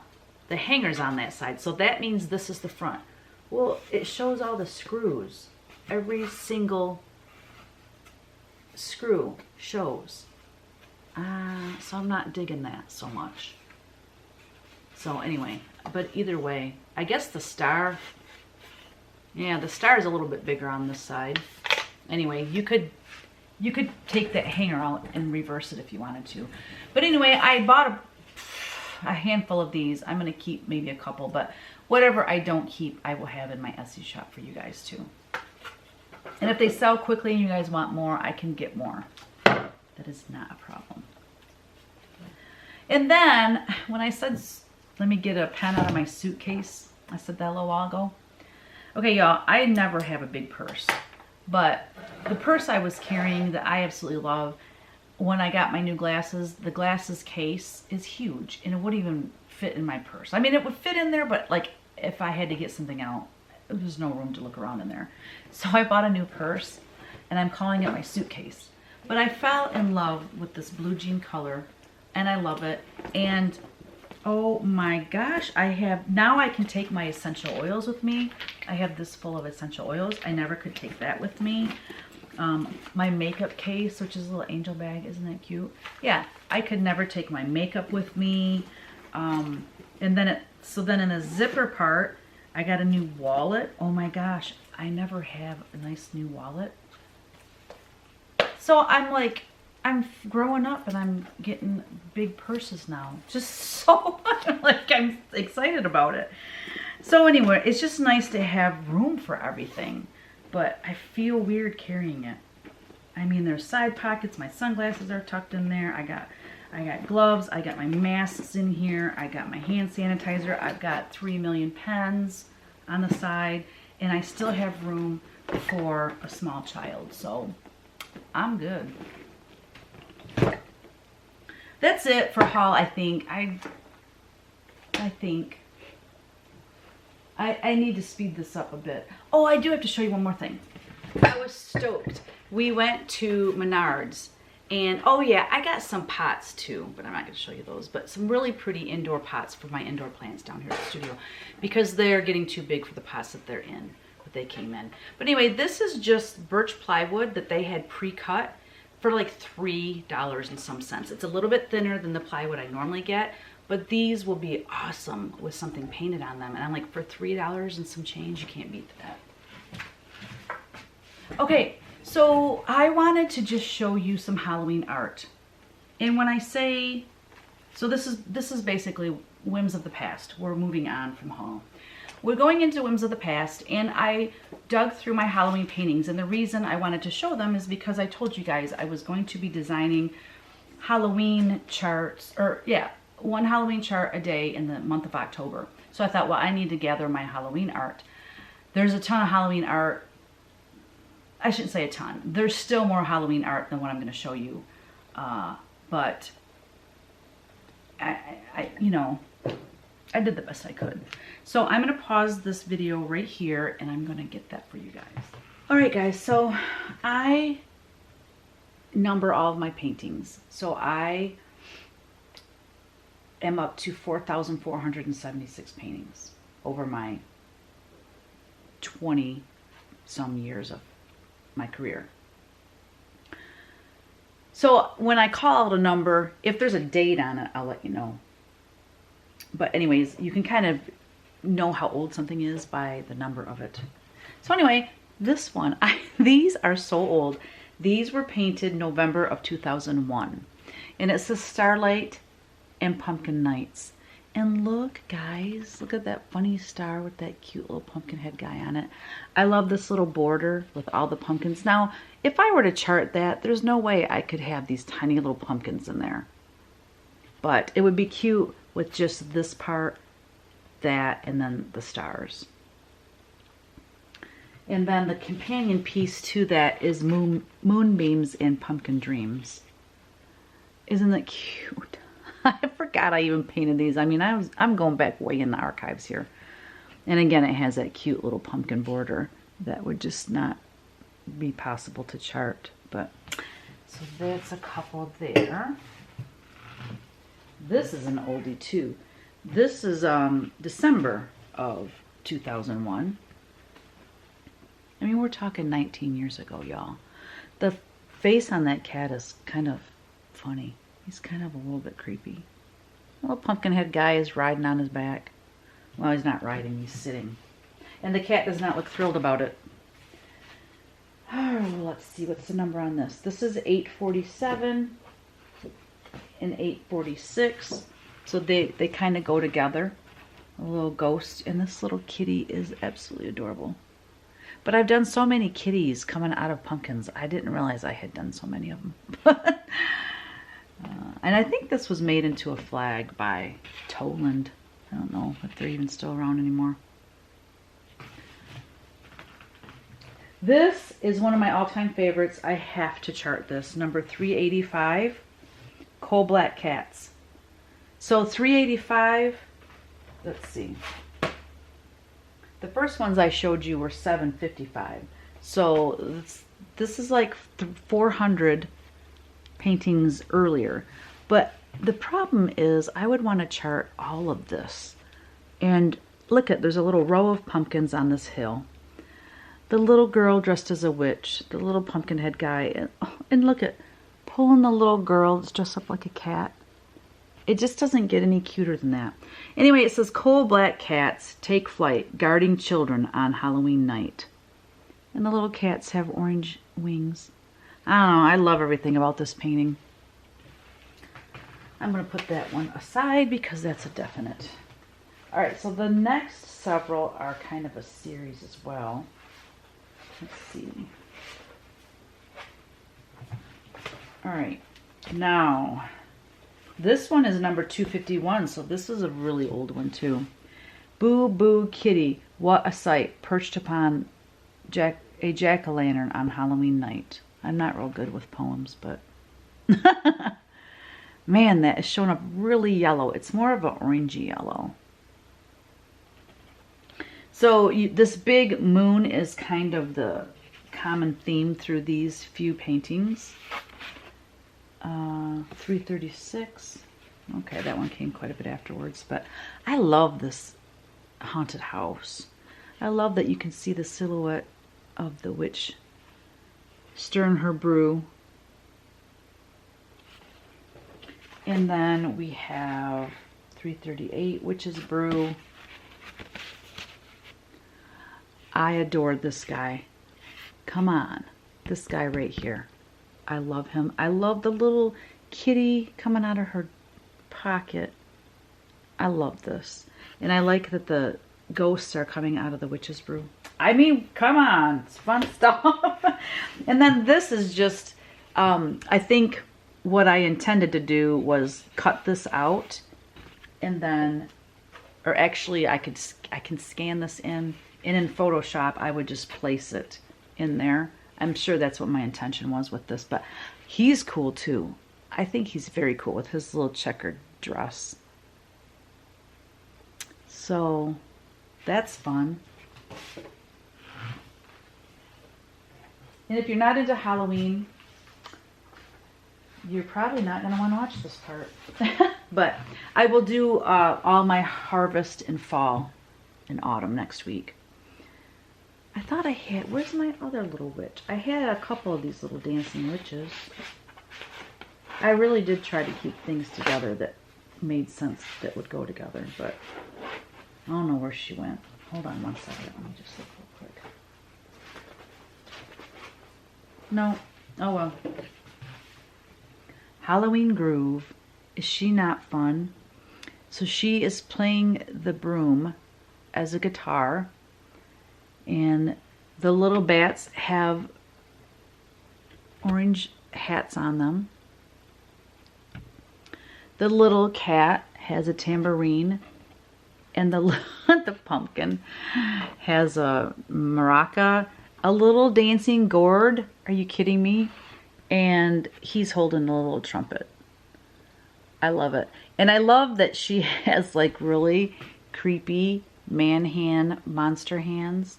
[SPEAKER 1] the hanger's on that side. So that means this is the front. Well, it shows all the screws. Every single screw shows. So I'm not digging that so much. So anyway, but either way, I guess the star, yeah, the star is a little bit bigger on this side. Anyway, you could take that hanger out and reverse it if you wanted to. But anyway, I bought a handful of these. I'm going to keep maybe a couple, but whatever I don't keep, I will have in my Etsy shop for you guys too. And if they sell quickly and you guys want more, I can get more. That is not a problem. And then when I said, let me get a pen out of my suitcase, I said that a little while ago. Okay, y'all, I never have a big purse, but the purse I was carrying that I absolutely love, when I got my new glasses, the glasses case is huge and it wouldn't even fit in my purse. I mean, it would fit in there, but like if I had to get something out, there's no room to look around in there. So I bought a new purse and I'm calling it my suitcase. But I fell in love with this blue jean color and I love it. And oh my gosh, now I can take my essential oils with me. I have this full of essential oils. I never could take that with me. My makeup case, which is a little angel bag, isn't that cute? Yeah, I could never take my makeup with me. And then so then in the zipper part, I got a new wallet. Oh my gosh, I never have a nice new wallet. So I'm like, I'm growing up and I'm getting big purses now. Just so like I'm excited about it. So anyway, it's just nice to have room for everything, but I feel weird carrying it. I mean, there's side pockets. My sunglasses are tucked in there. I got gloves. I got my masks in here. I got my hand sanitizer. I've got 3 million pens on the side, and I still have room for a small child. So I'm good. That's it for haul, I think. I need to speed this up a bit. Oh, I do have to show you one more thing. I was stoked. We went to Menards, and oh yeah, I got some pots too, but I'm not going to show you those, but some really pretty indoor pots for my indoor plants down here at the studio because they're getting too big for the pots that they're in, that they came in. But anyway, this is just birch plywood that they had pre-cut for like $3 and some cents. It's a little bit thinner than the plywood I normally get, but these will be awesome with something painted on them. And I'm like, for $3 and some change, you can't beat that. Okay, so I wanted to just show you some Halloween art. And when I say, so this is basically Whims of the Past. We're moving on from haul. We're going into Whims of the Past, and I dug through my Halloween paintings, and the reason I wanted to show them is because I told you guys I was going to be designing Halloween charts, or yeah, one Halloween chart a day in the month of October. So I thought, well, I need to gather my Halloween art. There's a ton of Halloween art. I shouldn't say a ton. There's still more Halloween art than what I'm going to show you. But you know, I did the best I could. So I'm going to pause this video right here and I'm going to get that for you guys. All right, guys. So I number all of my paintings. So I am up to 4,476 paintings over my 20 some years of my career. So when I call out a number, if there's a date on it, I'll let you know. But anyways, you can kind of know how old something is by the number of it. So anyway, this one, these are so old. These were painted November of 2001. And it's the Starlight and Pumpkin Nights. And look, guys, look at that funny star with that cute little pumpkin head guy on it. I love this little border with all the pumpkins. Now, if I were to chart that, there's no way I could have these tiny little pumpkins in there. But it would be cute with just this part, that, and then the stars. And then the companion piece to that is Moonbeams and Pumpkin Dreams. Isn't that cute? I forgot I even painted these. I mean, I'm going back way in the archives here. And again, it has that cute little pumpkin border that would just not be possible to chart. But so that's a couple there. This is an oldie too. This is December of 2001. I mean, we're talking 19 years ago, y'all. The face on that cat is kind of funny. He's kind of a little bit creepy. The little pumpkin head guy is riding on his back. Well, he's not riding, he's sitting. And the cat does not look thrilled about it. Oh, let's see, what's the number on this? This is 847 and 846. So they kind of go together. A little ghost. And this little kitty is absolutely adorable. But I've done so many kitties coming out of pumpkins. I didn't realize I had done so many of them. And I think this was made into a flag by Toland. I don't know if they're even still around anymore. This is one of my all-time favorites. I have to chart this. Number 385, Coal Black Cats. So 385, let's see. The first ones I showed you were 755. So this is like 400 paintings earlier. But the problem is I would want to chart all of this. And look at, there's a little row of pumpkins on this hill. The little girl dressed as a witch, the little pumpkin head guy, and look at, pulling the little girl that's dressed up like a cat. It just doesn't get any cuter than that. Anyway, it says, Coal Black Cats take flight, guarding children on Halloween night. And the little cats have orange wings. I don't know, I love everything about this painting. I'm going to put that one aside because that's a definite. Alright, so the next several are kind of a series as well. Let's see. Alright, now this one is number 251, so this is a really old one too. Boo Boo Kitty, what a sight, perched upon a jack-o'-lantern on Halloween night. I'm not real good with poems, but man, that is showing up really yellow. It's more of an orangey yellow. So this big moon is kind of the common theme through these few paintings. 336. Okay, that one came quite a bit afterwards, but I love this haunted house. I love that you can see the silhouette of the witch stirring her brew. And then we have 338, Witch's Brew. I adored this guy. Come on, this guy right here. I love him. I love the little kitty coming out of her pocket. I love this. And I like that the ghosts are coming out of the witch's brew. I mean, come on. It's fun stuff. And then this is just, I think what I intended to do was cut this out. And then, or actually I can scan this in. And in Photoshop, I would just place it in there. I'm sure that's what my intention was with this, but he's cool too. I think he's very cool with his little checkered dress. So that's fun. And if you're not into Halloween, you're probably not going to want to watch this part. But I will do all my harvest in fall and autumn next week. I thought I had, where's my other little witch? I had a couple of these little dancing witches. I really did try to keep things together that made sense, that would go together, but I don't know where she went. Hold on one second, let me just look real quick. No, oh well. Halloween Groove, Is she not fun? So she is playing the broom as a guitar, and the little bats have orange hats on them. The little cat has a tambourine, and the the pumpkin has a maraca, a little dancing gourd. Are you kidding me? And he's holding a little trumpet. I love it. And I love that she has like really creepy man hand, monster hands.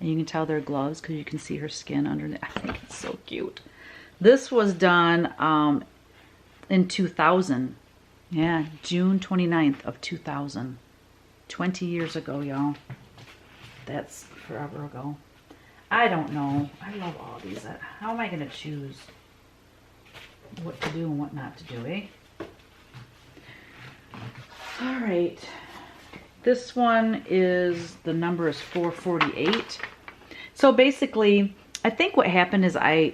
[SPEAKER 1] And you can tell they're gloves because you can see her skin underneath. I think it's so cute. This was done in 2000. Yeah, June 29th of 2000. 20 years ago, y'all. That's forever ago. I don't know. I love all these. How am I going to choose what to do and what not to do, eh? All right. This one is, the number is 448. So basically, I think what happened is I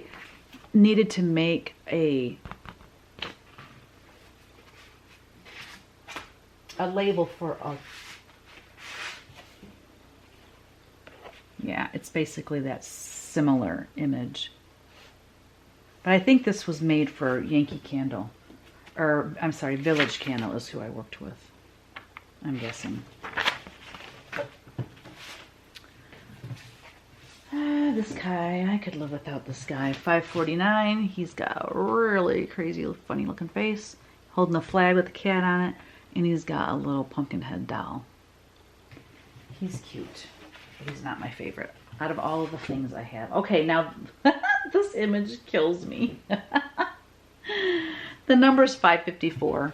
[SPEAKER 1] needed to make a label for a, yeah, it's basically that similar image. But I think this was made for Yankee Candle, or I'm sorry, Village Candle is who I worked with, I'm guessing. This guy, I could live without this guy. 549. He's got a really crazy, funny looking face, holding a flag with a cat on it, and he's got a little pumpkin head doll. He's cute, but he's not my favorite out of all of the things I have. Okay, now this image kills me. The number is 554.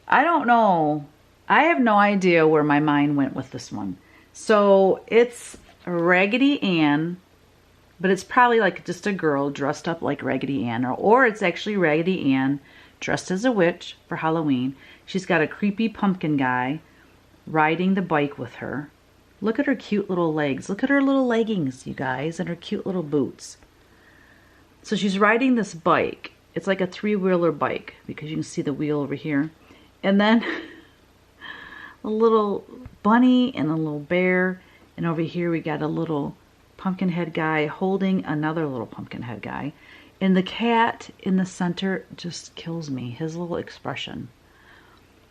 [SPEAKER 1] I don't know. I have no idea where my mind went with this one. So it's Raggedy Ann, but it's probably like just a girl dressed up like Raggedy Ann, or it's actually Raggedy Ann dressed as a witch for Halloween. She's got a creepy pumpkin guy riding the bike with her. Look at her cute little legs. Look at her little leggings, you guys, and her cute little boots. So she's riding this bike. It's like a three-wheeler bike because you can see the wheel over here. And then a little bunny and a little bear. And over here we got a little pumpkin head guy holding another little pumpkin head guy. And the cat in the center just kills me, his little expression.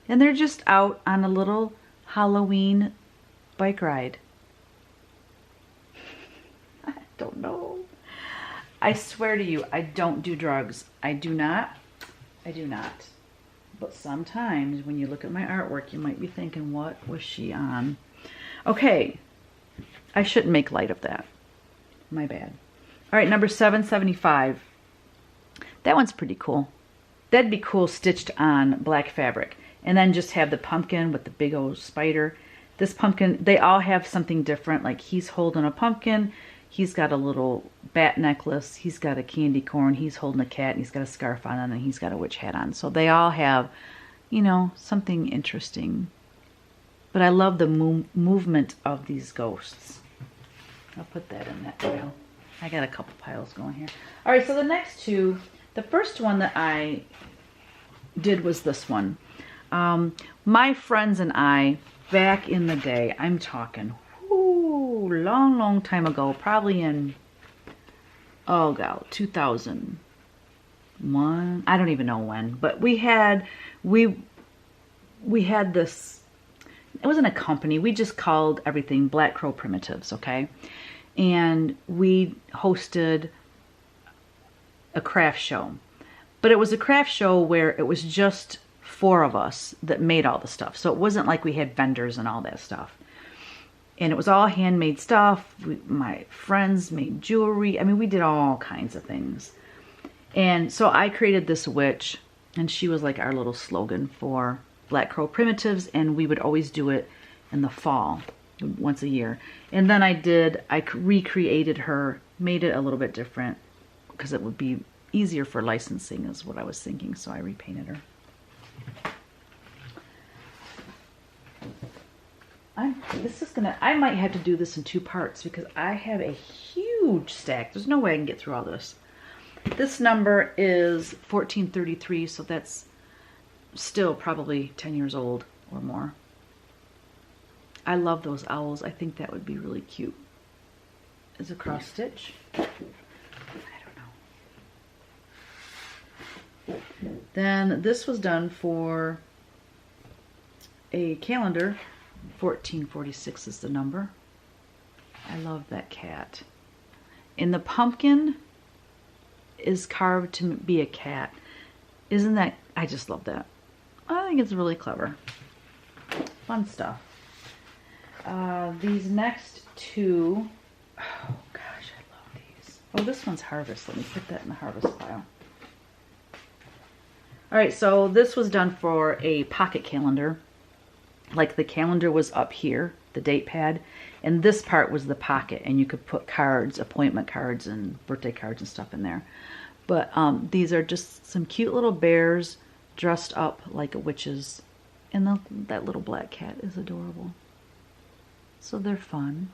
[SPEAKER 1] And they're just out on a little Halloween bike ride. I don't know. I swear to you, I don't do drugs. I do not. I do not. But sometimes when you look at my artwork, you might be thinking, what was she on? Okay. I shouldn't make light of that. My bad. All right, number 775. That one's pretty cool. That'd be cool stitched on black fabric. And then just have the pumpkin with the big old spider. This pumpkin, they all have something different. Like he's holding a pumpkin. He's got a little bat necklace. He's got a candy corn. He's holding a cat. And he's got a scarf on and he's got a witch hat on. So they all have, you know, something interesting. But I love the movement of these ghosts. I'll put that in that pile. I got a couple piles going here. All right, so the next two, the first one that I did was this one. My friends and I, back in the day, I'm talking, long, long time ago, probably in, oh God, 2001. I don't even know when, but we had this, it wasn't a company. We just called everything Black Crow Primitives, okay? And we hosted a craft show. But it was a craft show where it was just 4 of us that made all the stuff. So it wasn't like we had vendors and all that stuff. And it was all handmade stuff. My friends made jewelry. I mean, we did all kinds of things. And so I created this witch, and she was like our little slogan for Black Crow Primitives, and we would always do it in the fall, once a year. And then I recreated her, made it a little bit different, because it would be easier for licensing is what I was thinking, so I repainted her. I might have to do this in 2 parts because I have a huge stack. There's no way I can get through all this. This number is 1433, so that's still probably 10 years old or more. I love those owls. I think that would be really cute. Is a cross stitch. I don't know. Then this was done for a calendar. 1446 is the number. I love that cat. And the pumpkin is carved to be a cat. Isn't that, I just love that. I think it's really clever. Fun stuff. These next two, oh gosh, I love these. Oh, this one's harvest. Let me put that in the harvest pile. All right, so this was done for a pocket calendar. Like the calendar was up here, the date pad, and this part was the pocket, and you could put cards, appointment cards and birthday cards and stuff in there. But these are just some cute little bears dressed up like witches, and that little black cat is adorable. So they're fun.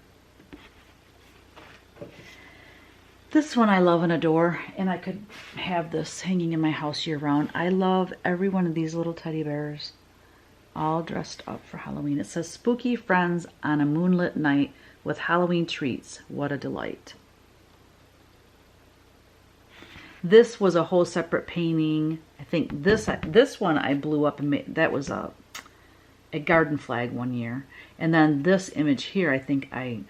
[SPEAKER 1] This one I love and adore, and I could have this hanging in my house year round. I love every one of these little teddy bears, all dressed up for Halloween. It says, "Spooky friends on a moonlit night with Halloween treats. What a delight." This was a whole separate painting. I think this one I blew up and made, that was a garden flag one year. And then this image here, I think I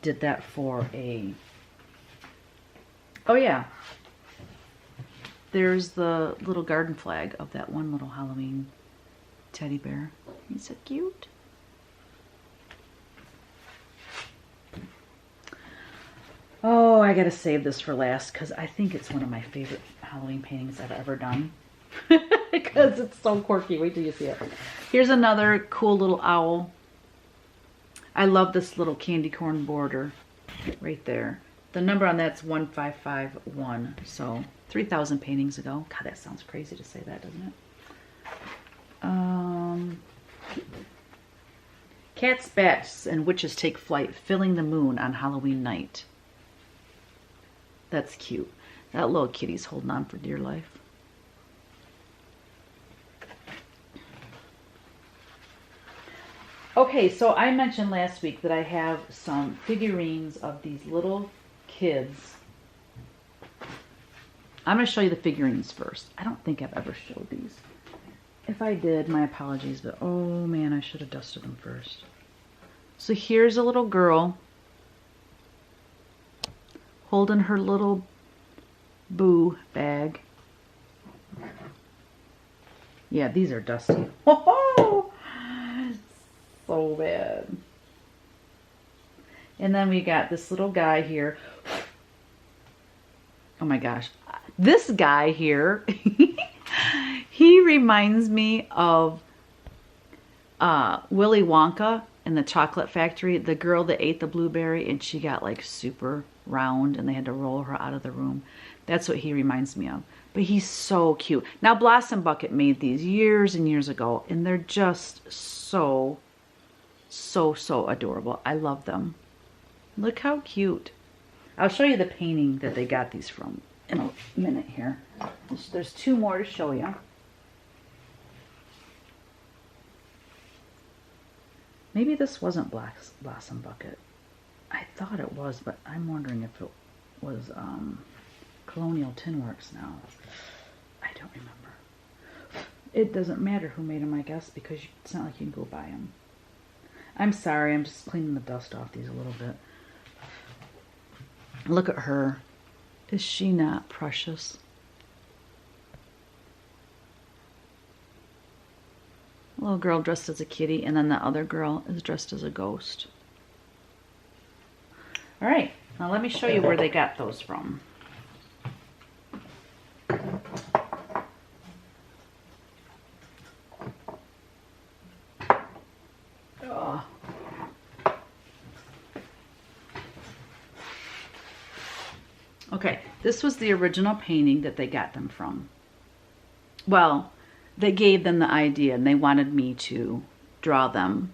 [SPEAKER 1] did that for a, oh yeah, there's the little garden flag of that one little Halloween teddy bear. He's so cute. Oh, I gotta save this for last because I think it's one of my favorite Halloween paintings I've ever done. Because it's so quirky. Wait till you see it. Here's another cool little owl. I love this little candy corn border right there. The number on that's 1551. So 3,000 paintings ago. God, that sounds crazy to say that, doesn't it? Cats, bats, and witches take flight, filling the moon on Halloween night. That's cute. That little kitty's holding on for dear life. Okay, so I mentioned last week that I have some figurines of these little kids. I'm going to show you the figurines first. I don't think I've ever showed these. If I did, my apologies, but oh man, I should have dusted them first. So here's a little girl holding her little boo bag. Yeah, these are dusty. Oh, so bad. And then we got this little guy here. Oh my gosh. This guy here, he reminds me of Willy Wonka in the Chocolate Factory. The girl that ate the blueberry and she got like super round and they had to roll her out of the room. That's what he reminds me of. But he's so cute. Now Blossom Bucket made these years and years ago and they're just so adorable. I love them. Look how cute. I'll show you the painting that they got these from in a minute here. There's two more to show you. Maybe this wasn't Blossom Bucket. I thought it was, but I'm wondering if it was Colonial Tin Works now. I don't remember. It doesn't matter who made them, I guess, because it's not like you can go buy them. I'm sorry, I'm just cleaning the dust off these a little bit. Look at her. Is she not precious? A little girl dressed as a kitty, and then the other girl is dressed as a ghost. All right, now let me show you where they got those from. Okay, this was the original painting that they got them from. Well, they gave them the idea and they wanted me to draw them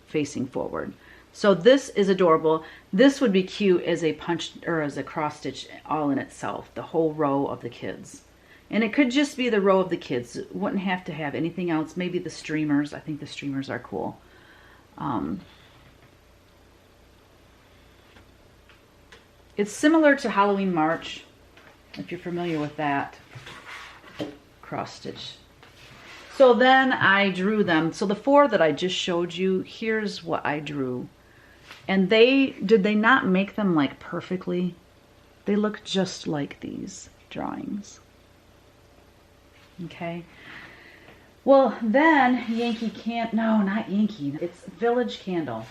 [SPEAKER 1] facing forward. So this is adorable. This would be cute as a punch or as a cross stitch all in itself, the whole row of the kids. And it could just be the row of the kids. It wouldn't have to have anything else. Maybe the streamers. I think the streamers are cool. It's similar to Halloween March, if you're familiar with that. Cross stitch. So then I drew them. So the 4 that I just showed you, here's what I drew. And did they not make them like perfectly? They look just like these drawings. Okay. Well, then not Yankee. It's Village Candle.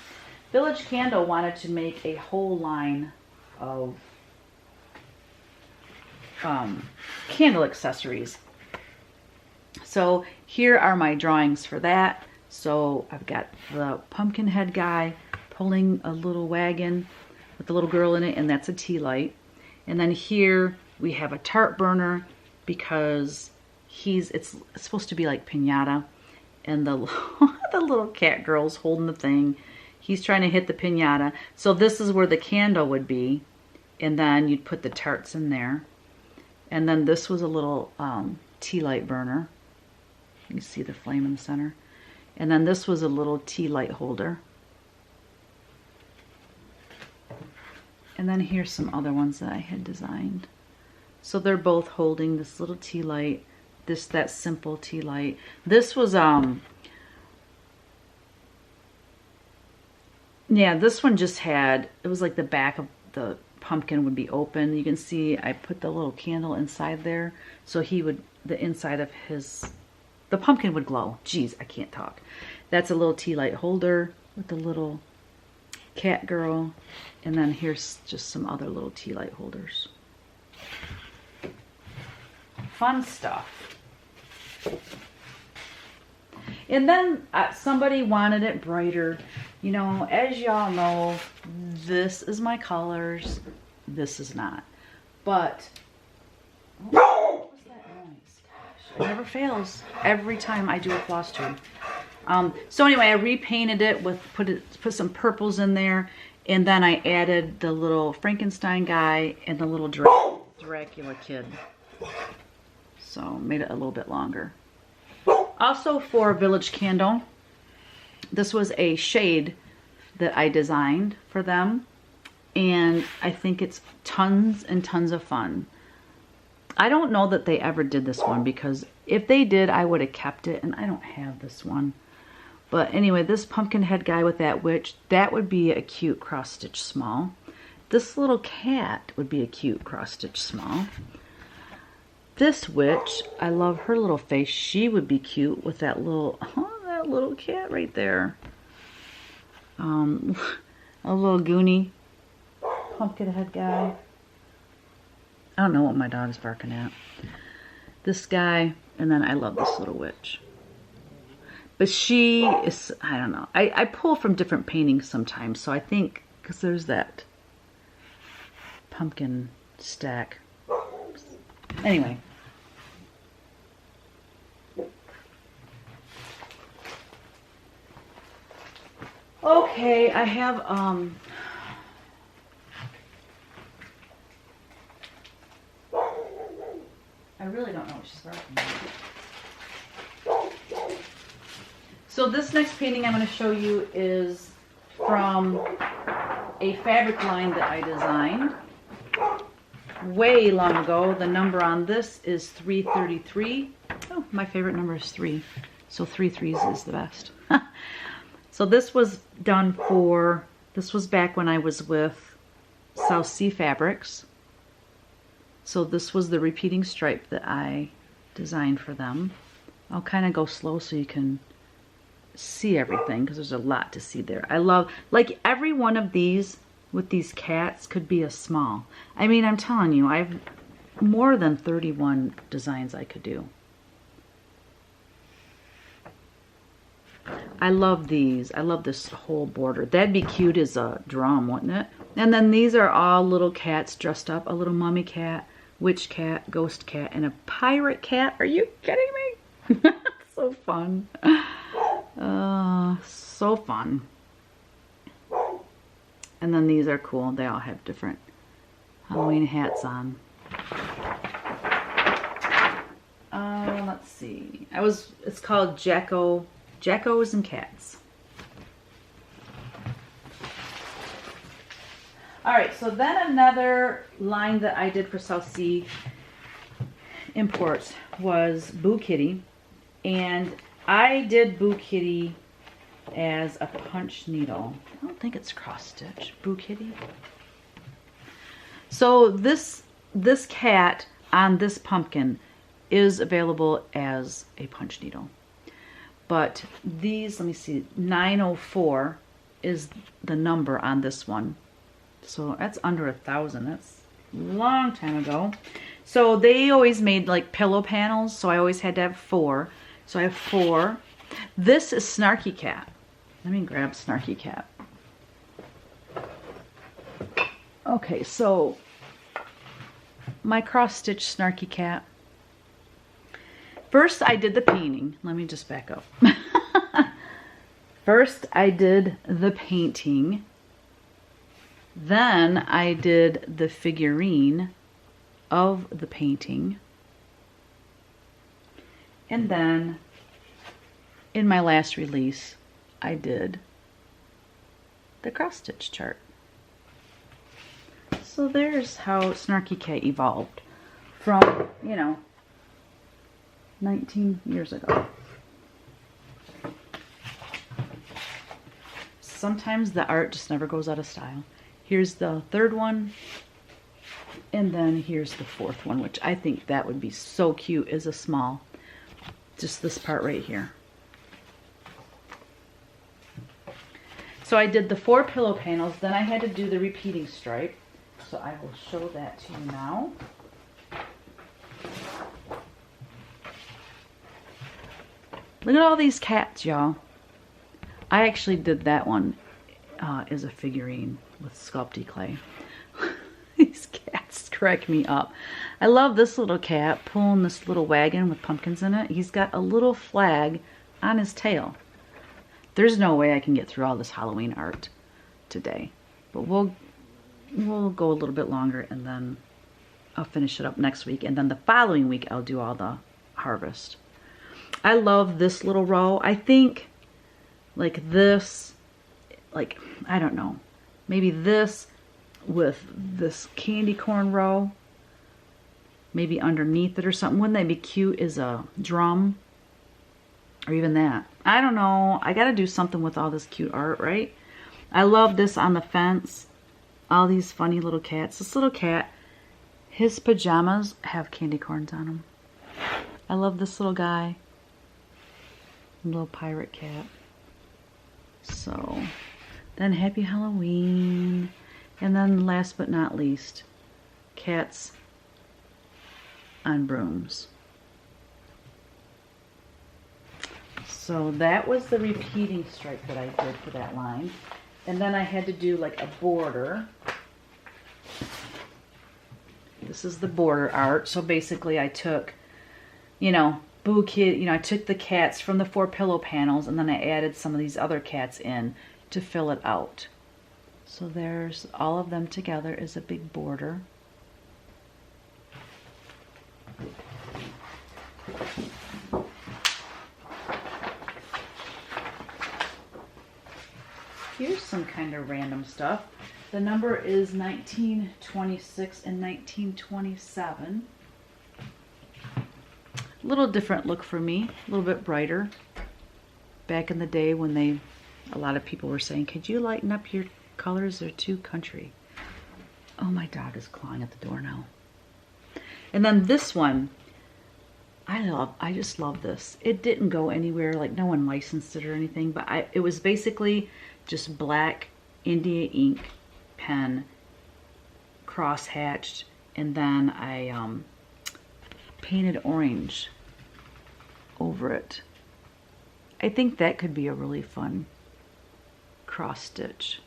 [SPEAKER 1] Village Candle wanted to make a whole line of candle accessories. So here are my drawings for that. So I've got the pumpkin head guy pulling a little wagon with a little girl in it, and that's a tea light. And then here we have a tart burner because it's supposed to be like piñata, and the the little cat girl's holding the thing. He's trying to hit the piñata. So this is where the candle would be, and then you'd put the tarts in there. And then this was a little tea light burner. You see the flame in the center. And then this was a little tea light holder. And then here's some other ones that I had designed. So they're both holding this little tea light, that simple tea light. This was yeah, this one just had, it was like the back of the pumpkin would be open. You can see I put the little candle inside there, so the inside of the pumpkin would glow. Geez, I can't talk. That's a little tea light holder with the little cat girl. And then here's just some other little tea light holders. Fun stuff. And then somebody wanted it brighter. You know, as y'all know, this is my colors. This is not. But what was that noise? Gosh, it never fails every time I do a floss tube. So anyway, I repainted it with put some purples in there, and then I added the little Frankenstein guy and the little Dracula kid. So made it a little bit longer. Also for Village Candle, this was a shade that I designed for them, and I think it's tons and tons of fun. I don't know that they ever did this one, because if they did, I would have kept it, and I don't have this one. But anyway, this pumpkin head guy with that witch, that would be a cute cross stitch small. This little cat would be a cute cross stitch small. This witch, I love her little face. She would be cute with that little cat right there. A little goony pumpkin head guy. I don't know what my dog's barking at. This guy, and then I love this little witch. But she is, I don't know. I pull from different paintings sometimes, so I think, because there's that pumpkin stack. Anyway. Okay, I have, I really don't know what she's barking at. So this next painting I'm going to show you is from a fabric line that I designed way long ago. The number on this is 333. Oh, my favorite number is 3. So 3 threes is the best. So this was done this was back when I was with South Sea Fabrics. So this was the repeating stripe that I designed for them. I'll kind of go slow so you can see everything, because there's a lot to see there. I love, like, every one of these with these cats could be a small. I mean, I'm telling you, I have more than 31 designs I could do. I love these. I love this whole border. That'd be cute as a drum, wouldn't it? And then these are all little cats dressed up. A little mummy cat, witch cat, ghost cat, and a pirate cat. Are you kidding me? So fun. So fun. And then these are cool. They all have different Halloween hats on. Let's see. It's called Jackos and Cats. Alright, so then another line that I did for South Sea Imports was Boo Kitty. And I did Boo Kitty as a Punchneedle. I don't think it's cross stitch. Boo Kitty. So this cat on this pumpkin is available as a Punchneedle. But these, let me see, 904 is the number on this one. So that's under 1,000. That's a long time ago. So they always made like pillow panels. So I always had to have 4. So I have 4. This is Snarky Cat. Let me grab Snarky Cat. Okay, so my cross stitch Snarky Cat. First I did the painting. Let me just back up. First I did the painting. Then I did the figurine of the painting. And then in my last release, I did the cross stitch chart. So there's how Snarky Cat evolved from, you know, 19 years ago. Sometimes the art just never goes out of style. Here's the third one, and then here's the fourth one, which I think that would be so cute as a small. Just this part right here. So I did the 4 pillow panels, then I had to do the repeating stripe. So I will show that to you now. Look at all these cats, y'all. I actually did that one as a figurine with sculpty clay. These cats crack me up. I love this little cat pulling this little wagon with pumpkins in it. He's got a little flag on his tail. There's no way I can get through all this Halloween art today, but we'll go a little bit longer, and then I'll finish it up next week, and then the following week I'll do all the harvest. I love this little row. I think like this, like, I don't know, maybe this with this candy corn row, maybe underneath it or something. Wouldn't that be cute as a drum? Or even that. I don't know. I gotta do something with all this cute art, right? I love this on the fence. All these funny little cats. This little cat, his pajamas have candy corns on them. I love this little guy. Little pirate cat. So, then Happy Halloween. And then last but not least, cats on brooms. So that was the repeating stripe that I did for that line. And then I had to do like a border. This is the border art. So basically I took, you know, Boo Kitty, you know, I took the cats from the 4 pillow panels, and then I added some of these other cats in to fill it out. So there's all of them together as a big border. Here's some kind of random stuff. The number is 1926 and 1927. A little different look for me, a little bit brighter. Back in the day when a lot of people were saying, could you lighten up your colors? They're too country. Oh, my dog is clawing at the door now. And then this one, I just love this. It didn't go anywhere, like no one licensed it or anything, but it was basically just black India ink pen, cross hatched, and then I painted orange over it. I think that could be a really fun cross stitch.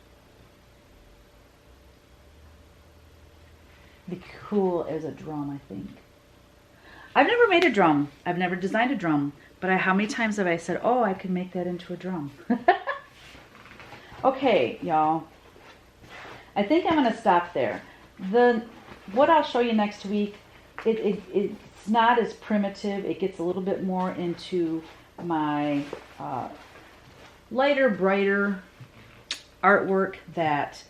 [SPEAKER 1] Be cool as a drum, I think. I've never made a drum. I've never designed a drum, but how many times have I said, oh, I could make that into a drum? Okay, y'all. I think I'm going to stop there. What I'll show you next week, it's not as primitive. It gets a little bit more into my lighter, brighter artwork that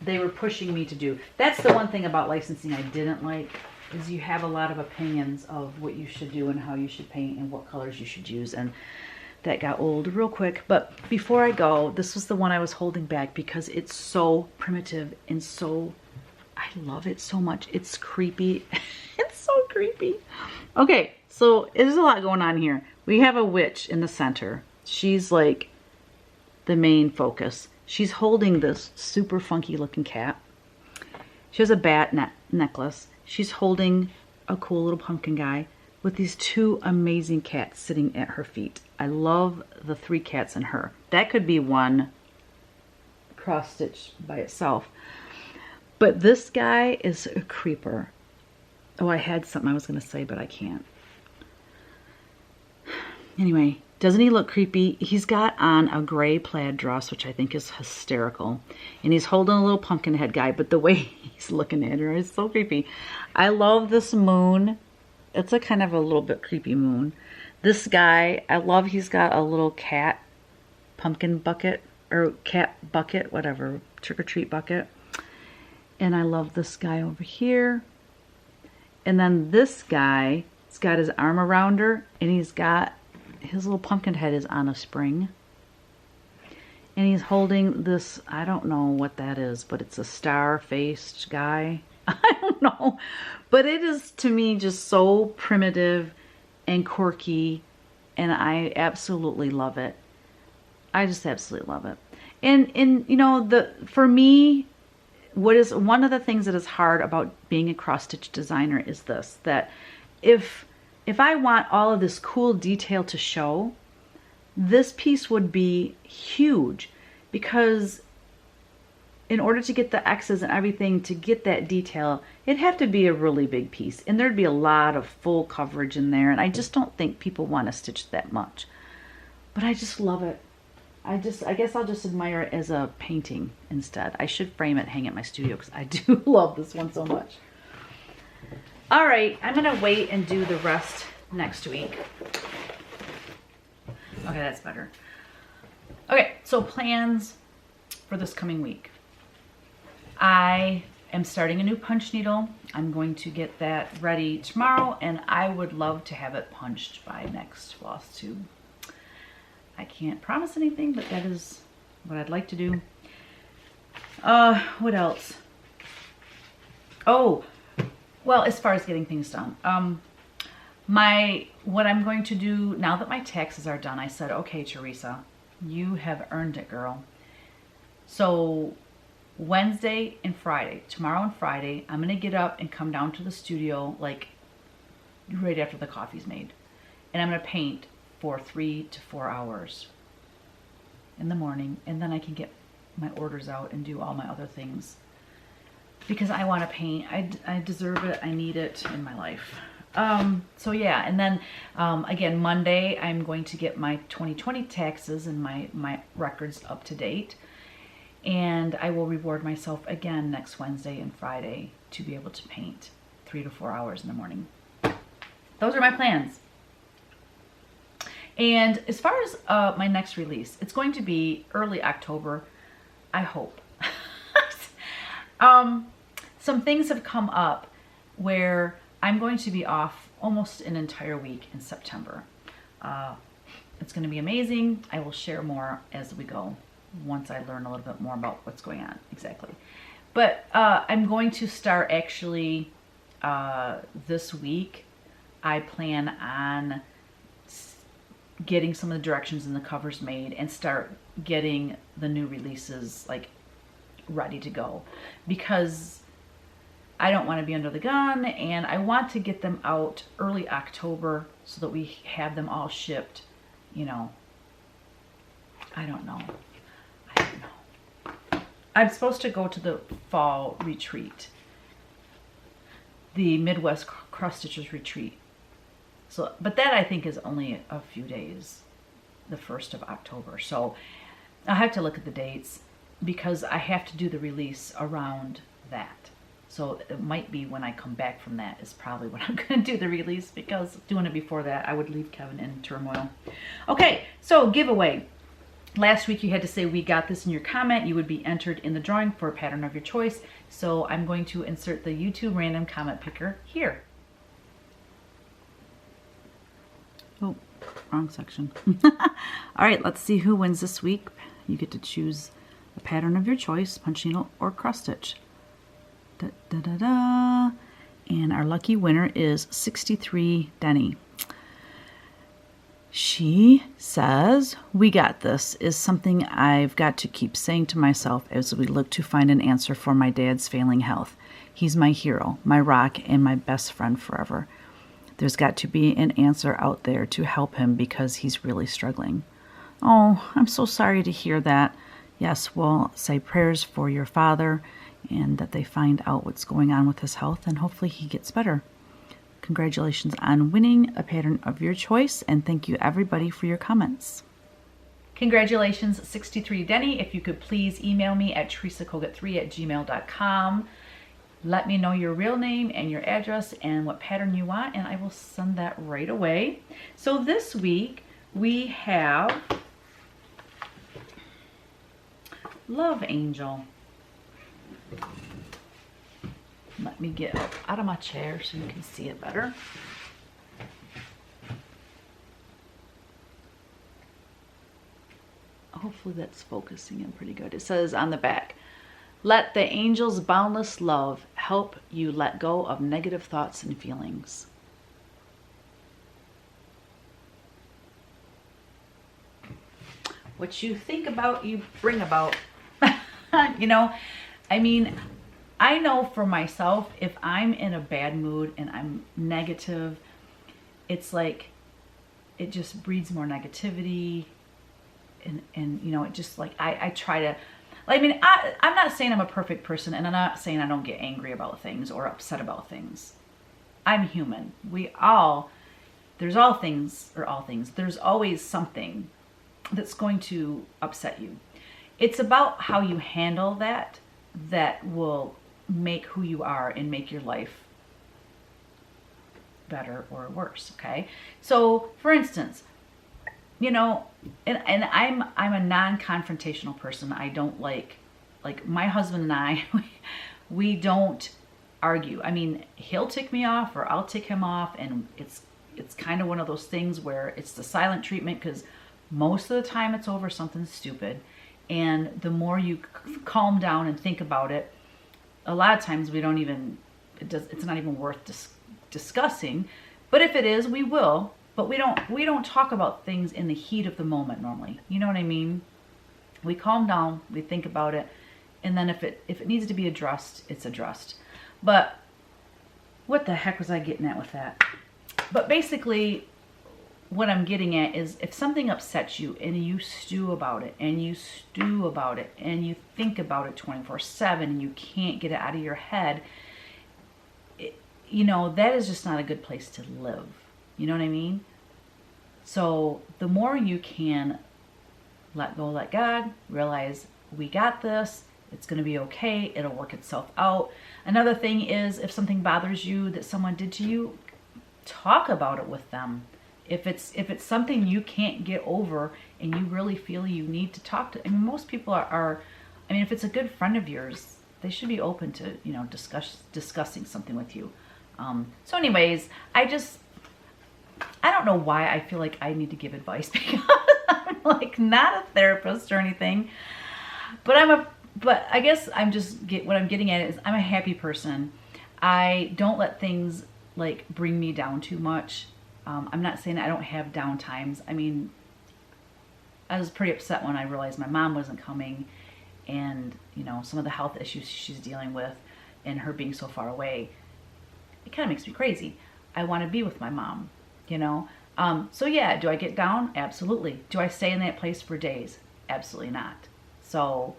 [SPEAKER 1] they were pushing me to do. That's the one thing about licensing I didn't like, is you have a lot of opinions of what you should do and how you should paint and what colors you should use, and that got old real quick. But before I go, this was the one I was holding back because it's so primitive and so, I love it so much. It's creepy. It's so creepy. Okay, so there's a lot going on here. We have a witch in the center. She's like the main focus. She's holding this super funky looking cat. She has a bat necklace. She's holding a cool little pumpkin guy with these two amazing cats sitting at her feet. I love the three cats in her. That could be one cross stitch by itself. But this guy is a creeper. Oh, I had something I was going to say, but I can't. Anyway, doesn't he look creepy? He's got on a gray plaid dress, which I think is hysterical. And he's holding a little pumpkin head guy, but the way he's looking at her is so creepy. I love this moon. It's a kind of a little bit creepy moon. This guy, I love, he's got a little cat pumpkin bucket, or cat bucket, whatever, trick-or-treat bucket. And I love this guy over here. And then this guy, he's got his arm around her, and he's got, his little pumpkin head is on a spring. And he's holding this, I don't know what that is, but it's a star-faced guy. I don't know. But it is, to me, just so primitive and quirky, and I absolutely love it. I just absolutely love it. And you know, for me, what is one of the things that is hard about being a cross-stitch designer is this, that if I want all of this cool detail to show, this piece would be huge, because in order to get the X's and everything, to get that detail, it'd have to be a really big piece, and there'd be a lot of full coverage in there, and I just don't think people want to stitch that much. But I just love it. I guess I'll just admire it as a painting instead. I should frame it, hang it in my studio, because I do love this one so much. All right, I'm gonna wait and do the rest next week. Okay, that's better. Okay, so plans for this coming week. I am starting a new punch needle. I'm going to get that ready tomorrow, and I would love to have it punched by next Flosstube. I can't promise anything, but that is what I'd like to do. What else? Oh, well, as far as getting things done, what I'm going to do now that my taxes are done, I said, okay, Teresa, you have earned it, girl. So Wednesday and Friday, tomorrow and Friday, I'm gonna get up and come down to the studio like right after the coffee's made, and I'm gonna paint for 3 to 4 hours in the morning, and then I can get my orders out and do all my other things, because I want to paint. I deserve it. I need it in my life. So yeah, and then again, Monday I'm going to get my 2020 taxes and my records up to date, and I will reward myself again next Wednesday and Friday to be able to paint 3 to 4 hours in the morning. Those are my plans. And as far as my next release, it's going to be early October, I hope. Some things have come up where I'm going to be off almost an entire week in September. It's going to be amazing. I will share more as we go once I learn a little bit more about what's going on exactly. But I'm going to start actually this week. I plan on getting some of the directions and the covers made and start getting the new releases like ready to go, because I don't want to be under the gun, and I want to get them out early October so that we have them all shipped, you know. I don't know. I'm supposed to go to the fall retreat, the Midwest Cross Stitchers retreat. So, but that I think is only a few days, the 1st of October. So I'll have to look at the dates. because I have to do the release around that. So it might be when I come back from that is probably when I'm going to do the release, because doing it before that, I would leave Kevin in turmoil. Okay, so giveaway. Last week you had to say "we got this" in your comment. You would be entered in the drawing for a pattern of your choice. So I'm going to insert the YouTube random comment picker here. Oh, wrong section. All right, let's see who wins this week. You get to choose a pattern of your choice, punch needle or cross stitch. Da, da, da, da. And our lucky winner is 63 Denny. She says, "We got this is something I've got to keep saying to myself as we look to find an answer for my dad's failing health. He's my hero, my rock, and my best friend forever. There's got to be an answer out there to help him because he's really struggling." Oh, I'm so sorry to hear that. Yes, we'll say prayers for your father and that they find out what's going on with his health and hopefully he gets better. Congratulations on winning a pattern of your choice, and thank you everybody for your comments. Congratulations, 63 Denny. If you could please email me at teresakogut3@gmail.com. Let me know your real name and your address and what pattern you want, and I will send that right away. So this week we have Love Angel. Let me get out of my chair so you can see it better. Hopefully that's focusing in pretty good. It says on the back, "Let the angel's boundless love help you let go of negative thoughts and feelings." What you think about, you bring about. You know, I mean, I know for myself, if I'm in a bad mood and I'm negative, it's like, it just breeds more negativity. And you know, it just like, I try to, I mean, I'm not saying I'm a perfect person, and I'm not saying I don't get angry about things or upset about things. I'm human. There's there's always something that's going to upset you. It's about how you handle that will make who you are and make your life better or worse, okay? So, for instance, you know, and I'm a non-confrontational person. I don't like my husband and I, we don't argue. I mean, he'll tick me off or I'll tick him off, and it's kind of one of those things where it's the silent treatment, because most of the time it's over something stupid. And the more you calm down and think about it, a lot of times it's not even worth discussing. But if it is, we will. But we don't talk about things in the heat of the moment normally. You know what I mean? We calm down, we think about it, and then if it needs to be addressed, it's addressed. But what the heck was I getting at with that? But basically, what I'm getting at is, if something upsets you and you stew about it and you think about it 24/7 and you can't get it out of your head, you know, that is just not a good place to live. You know what I mean? So the more you can let go, let God, realize we got this, it's going to be okay, it'll work itself out. Another thing is, if something bothers you that someone did to you, talk about it with them. If it's something you can't get over and you really feel you need to talk to, I mean, most people are I mean, if it's a good friend of yours, they should be open to, you know, discussing something with you. So anyways, I don't know why I feel like I need to give advice, because I'm like not a therapist or anything, but I guess what I'm getting at is, I'm a happy person. I don't let things like bring me down too much. I'm not saying I don't have down times. I mean, I was pretty upset when I realized my mom wasn't coming, and you know, some of the health issues she's dealing with and her being so far away, it kind of makes me crazy. I want to be with my mom, you know? So yeah, do I get down? Absolutely. Do I stay in that place for days? Absolutely not. So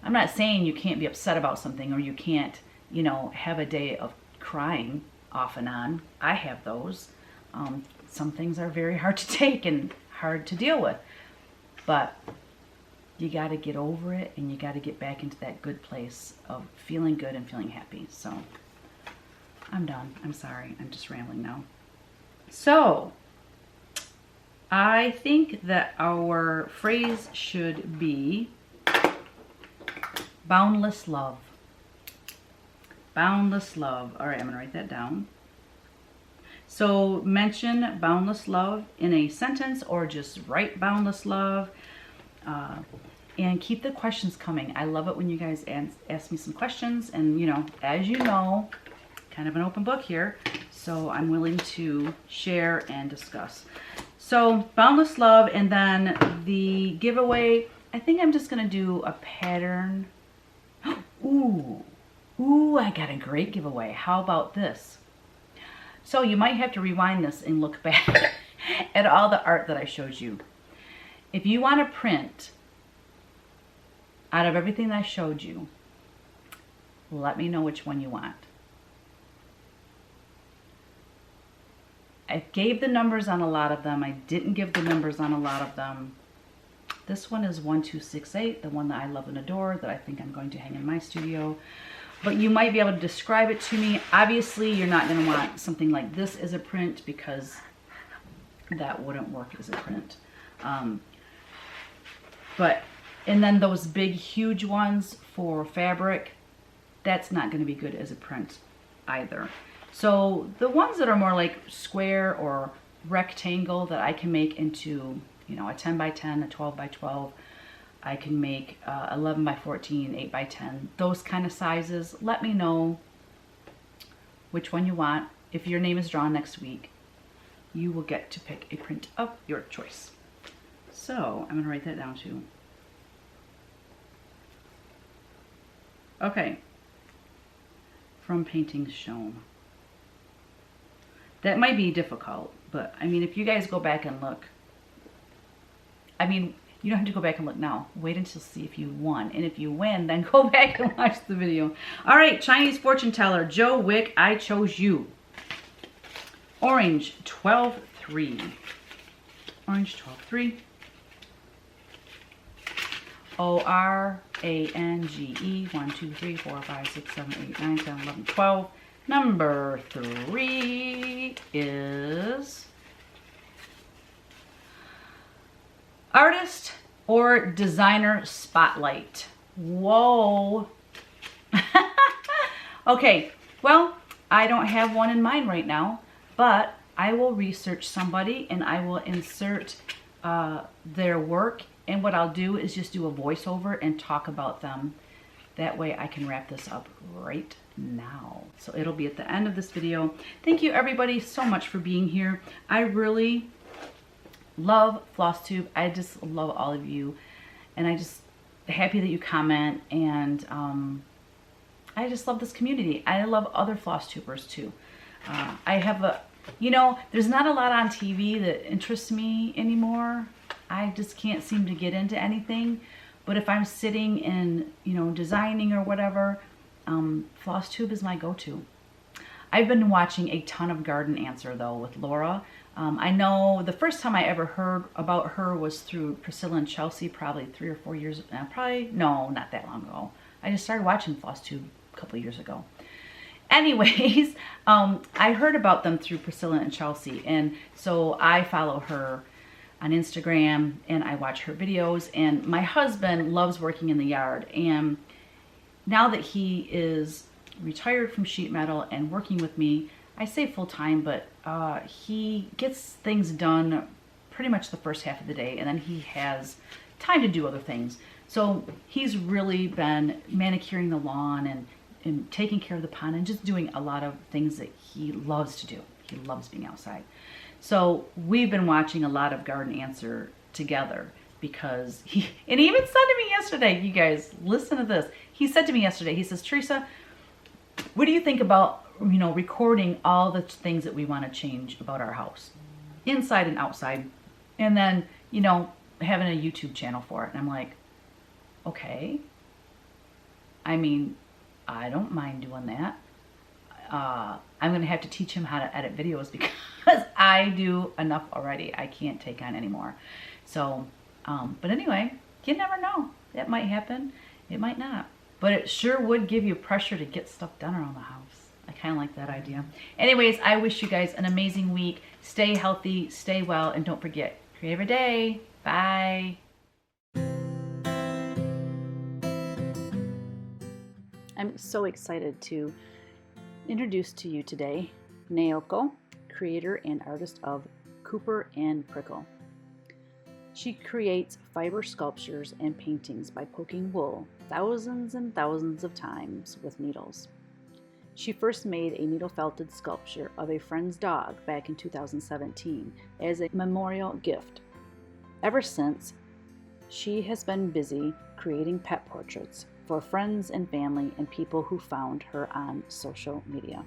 [SPEAKER 1] I'm not saying you can't be upset about something, or you can't, you know, have a day of crying off and on. I have those. Some things are very hard to take and hard to deal with. But you got to get over it, and you got to get back into that good place of feeling good and feeling happy. So I'm done. I'm sorry. I'm just rambling now. So I think that our phrase should be boundless love. Boundless love. All right, I'm going to write that down. So mention boundless love in a sentence, or just write boundless love. And keep the questions coming. I love it when you guys ask me some questions. And, you know, as you know, kind of an open book here. So I'm willing to share and discuss. So boundless love, and then the giveaway, I think I'm just going to do a pattern. Ooh, I got a great giveaway. How about this? So you might have to rewind this and look back at all the art that I showed you. If you want to print out of everything that I showed you, let me know which one you want. I gave the numbers on a lot of them. I didn't give the numbers on a lot of them. This one is 1268, the one that I love and adore, that I think I'm going to hang in my studio. But you might be able to describe it to me. Obviously, you're not going to want something like this as a print, because that wouldn't work as a print. And then those big, huge ones for fabric, that's not going to be good as a print either. So the ones that are more like square or rectangle that I can make into, you know, a 10 by 10, a 12 by 12, I can make 11 by 14, 8 by 10, those kind of sizes. Let me know which one you want. If your name is drawn next week, you will get to pick a print of your choice. So I'm going to write that down too. Okay. From paintings shown. That might be difficult, but I mean, if you guys go back and look, I mean, you don't have to go back and look now. Wait until see if you won. And if you win, then go back and watch the video. All right, Chinese fortune teller, Joe Wick, I chose you. Orange, 12-3. Orange, 12-3. O-R-A-N-G-E, 1, 2, 3, 4, 5, 6, 7, 8, 9, 10, 11, 12. Number 3 is artist or designer spotlight. Whoa. Okay, well, I don't have one in mind right now, but I will research somebody and I will insert their work. And what I'll do is just do a voiceover and talk about them. That way I can wrap this up right now. So it'll be at the end of this video. Thank you everybody so much for being here. I really love Flosstube. I just love all of you. And I just happy that you comment. And I just love this community. I love other Flosstubers too. I have a, you know, there's not a lot on TV that interests me anymore. I just can't seem to get into anything. But if I'm sitting and, you know, designing or whatever, Flosstube is my go-to. I've been watching a ton of Garden Answer though with Laura. I know the first time I ever heard about her was through Priscilla and Chelsea, probably 3 or 4 years, no, not that long ago. I just started watching Flosstube a couple of years ago. Anyways, I heard about them through Priscilla and Chelsea, and so I follow her on Instagram and I watch her videos. And my husband loves working in the yard, and now that he is retired from sheet metal and working with me, I say full-time, but he gets things done pretty much the first half of the day, and then he has time to do other things. So he's really been manicuring the lawn and taking care of the pond and just doing a lot of things that he loves to do. He loves being outside. So we've been watching a lot of Garden Answer together, because he even said to me yesterday, you guys, listen to this. He said to me yesterday, he says, Teresa, what do you think about, you know, recording all the things that we want to change about our house, inside and outside, and then, you know, having a YouTube channel for it? And I'm like, okay. I mean, I don't mind doing that. I'm going to have to teach him how to edit videos, because I do enough already. I can't take on anymore. So, but anyway, You never know. It might happen. It might not. But it sure would give you pressure to get stuff done around the house. I kind of like that idea. Anyways, I wish you guys an amazing week. Stay healthy, stay well, and don't forget, create every day. Bye. I'm so excited to introduce to you today Naoko, creator and artist of Cooper and Prickle. She creates fiber sculptures and paintings by poking wool thousands and thousands of times with needles. She first made a needle-felted sculpture of a friend's dog back in 2017 as a memorial gift. Ever since, she has been busy creating pet portraits for friends and family and people who found her on social media.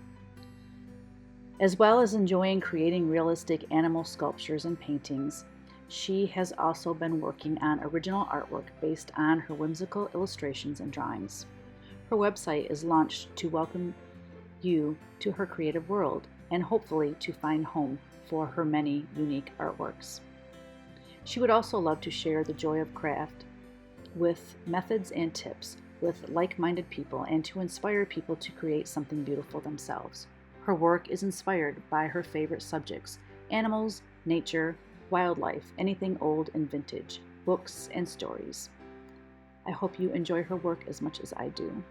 [SPEAKER 1] As well as enjoying creating realistic animal sculptures and paintings, she has also been working on original artwork based on her whimsical illustrations and drawings. Her website is launched to welcome you to her creative world and hopefully to find home for her many unique artworks. She would also love to share the joy of craft with methods and tips with like-minded people and to inspire people to create something beautiful themselves. Her work is inspired by her favorite subjects: animals, nature, wildlife, anything old and vintage, books, and stories. I hope you enjoy her work as much as I do.